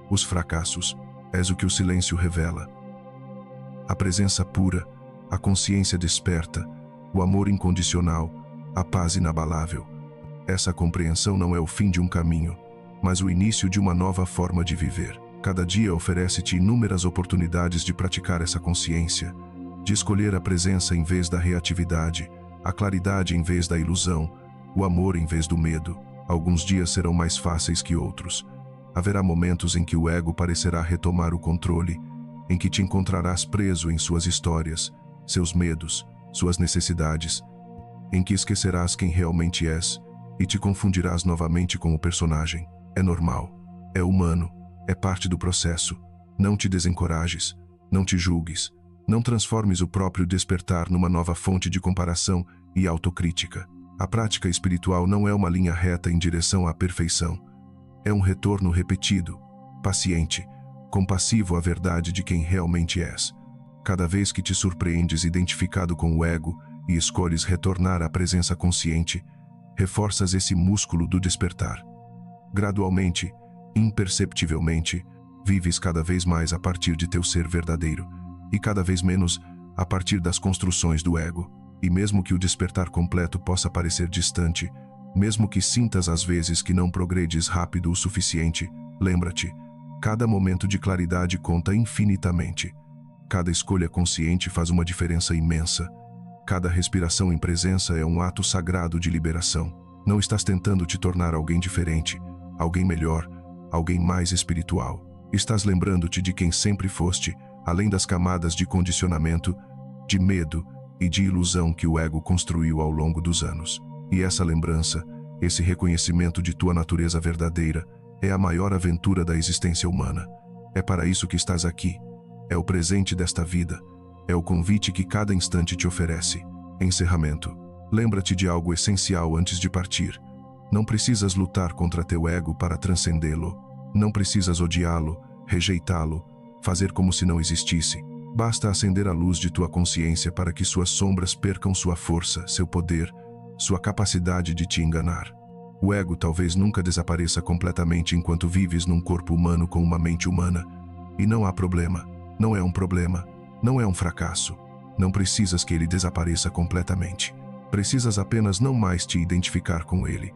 os fracassos. És o que o silêncio revela. A presença pura, a consciência desperta, o amor incondicional, a paz inabalável. Essa compreensão não é o fim de um caminho, mas o início de uma nova forma de viver. Cada dia oferece-te inúmeras oportunidades de praticar essa consciência, de escolher a presença em vez da reatividade, a claridade em vez da ilusão, o amor em vez do medo. Alguns dias serão mais fáceis que outros. Haverá momentos em que o ego parecerá retomar o controle, em que te encontrarás preso em suas histórias, seus medos, suas necessidades, em que esquecerás quem realmente és e te confundirás novamente com o personagem. É normal, é humano, é parte do processo. Não te desencorajes, não te julgues, não transformes o próprio despertar numa nova fonte de comparação e autocrítica. A prática espiritual não é uma linha reta em direção à perfeição. É um retorno repetido, paciente, compassivo à verdade de quem realmente és. Cada vez que te surpreendes identificado com o ego e escolhes retornar à presença consciente, reforças esse músculo do despertar. Gradualmente, imperceptivelmente, vives cada vez mais a partir de teu ser verdadeiro, e cada vez menos a partir das construções do ego. E mesmo que o despertar completo possa parecer distante, mesmo que sintas às vezes que não progredes rápido o suficiente, lembra-te, cada momento de claridade conta infinitamente. Cada escolha consciente faz uma diferença imensa. Cada respiração em presença é um ato sagrado de liberação. Não estás tentando te tornar alguém diferente, alguém melhor, alguém mais espiritual. Estás lembrando-te de quem sempre foste, além das camadas de condicionamento, de medo e de ilusão que o ego construiu ao longo dos anos. E essa lembrança, esse reconhecimento de tua natureza verdadeira, é a maior aventura da existência humana. É para isso que estás aqui. É o presente desta vida. É o convite que cada instante te oferece. Encerramento. Lembra-te de algo essencial antes de partir. Não precisas lutar contra teu ego para transcendê-lo. Não precisas odiá-lo, rejeitá-lo, fazer como se não existisse. Basta acender a luz de tua consciência para que suas sombras percam sua força, seu poder, sua capacidade de te enganar. O ego talvez nunca desapareça completamente enquanto vives num corpo humano com uma mente humana. E não há problema. Não é um problema. Não é um fracasso. Não precisas que ele desapareça completamente. Precisas apenas não mais te identificar com ele.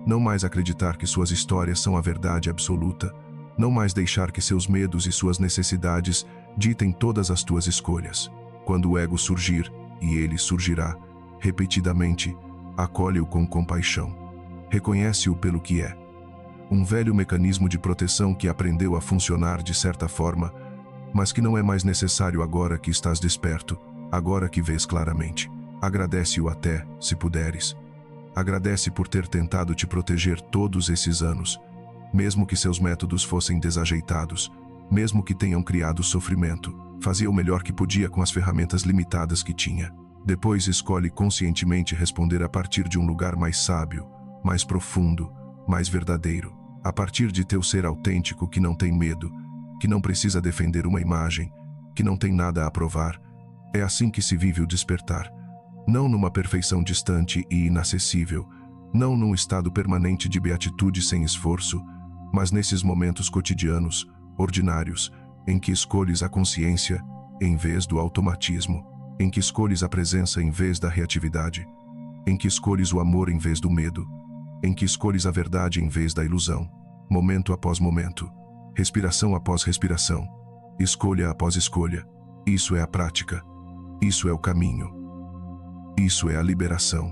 Não mais acreditar que suas histórias são a verdade absoluta. Não mais deixar que seus medos e suas necessidades ditem todas as tuas escolhas. Quando o ego surgir, e ele surgirá, repetidamente, acolhe-o com compaixão. Reconhece-o pelo que é. Um velho mecanismo de proteção que aprendeu a funcionar de certa forma, mas que não é mais necessário agora que estás desperto, agora que vês claramente. Agradece-o até, se puderes. Agradece por ter tentado te proteger todos esses anos, mesmo que seus métodos fossem desajeitados, mesmo que tenham criado sofrimento. Fazia o melhor que podia com as ferramentas limitadas que tinha. Depois escolhe conscientemente responder a partir de um lugar mais sábio, mais profundo, mais verdadeiro, a partir de teu ser autêntico que não tem medo, que não precisa defender uma imagem, que não tem nada a provar. É assim que se vive o despertar. Não numa perfeição distante e inacessível, não num estado permanente de beatitude sem esforço, mas nesses momentos cotidianos, ordinários, em que escolhes a consciência em vez do automatismo, em que escolhes a presença em vez da reatividade, em que escolhes o amor em vez do medo, em que escolhes a verdade em vez da ilusão, momento após momento, respiração após respiração, escolha após escolha. Isso é a prática. Isso é o caminho. Isso é a liberação.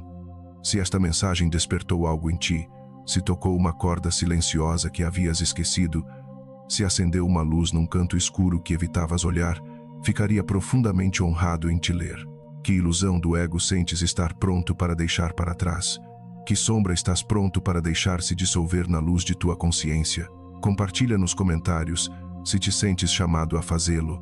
Se esta mensagem despertou algo em ti, se tocou uma corda silenciosa que havias esquecido, se acendeu uma luz num canto escuro que evitavas olhar, ficaria profundamente honrado em te ler. Que ilusão do ego sentes estar pronto para deixar para trás? Que sombra estás pronto para deixar se dissolver na luz de tua consciência? Compartilha nos comentários se te sentes chamado a fazê-lo.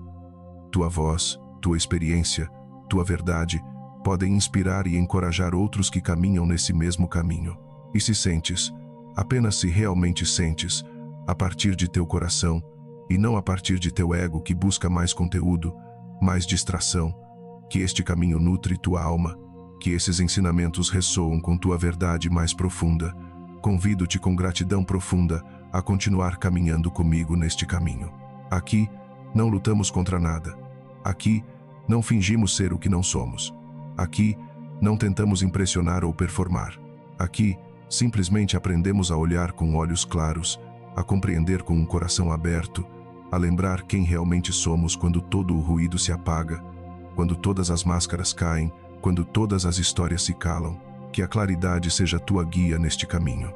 Tua voz, tua experiência, tua verdade podem inspirar e encorajar outros que caminham nesse mesmo caminho. E se sentes, apenas se realmente sentes, a partir de teu coração, e não a partir de teu ego que busca mais conteúdo, mais distração, que este caminho nutre tua alma, que esses ensinamentos ressoam com tua verdade mais profunda, convido-te com gratidão profunda a continuar caminhando comigo neste caminho. Aqui, não lutamos contra nada. Aqui, não fingimos ser o que não somos. Aqui, não tentamos impressionar ou performar. Aqui, simplesmente aprendemos a olhar com olhos claros, a compreender com um coração aberto, a lembrar quem realmente somos quando todo o ruído se apaga, quando todas as máscaras caem, quando todas as histórias se calam. Que a claridade seja tua guia neste caminho.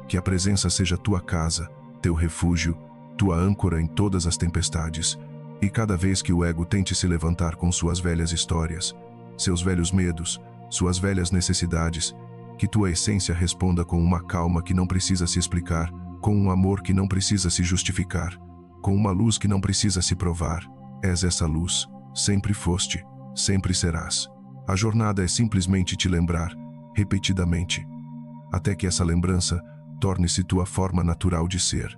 Que a presença seja tua casa, teu refúgio, tua âncora em todas as tempestades. E cada vez que o ego tente se levantar com suas velhas histórias, seus velhos medos, suas velhas necessidades, que tua essência responda com uma calma que não precisa se explicar, com um amor que não precisa se justificar, com uma luz que não precisa se provar. És essa luz, sempre foste, sempre serás. A jornada é simplesmente te lembrar, repetidamente, até que essa lembrança torne-se tua forma natural de ser.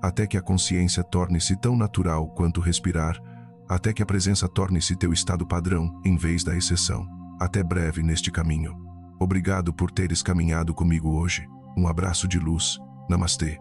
Até que a consciência torne-se tão natural quanto respirar, até que a presença torne-se teu estado padrão, em vez da exceção. Até breve neste caminho. Obrigado por teres caminhado comigo hoje. Um abraço de luz. Namastê.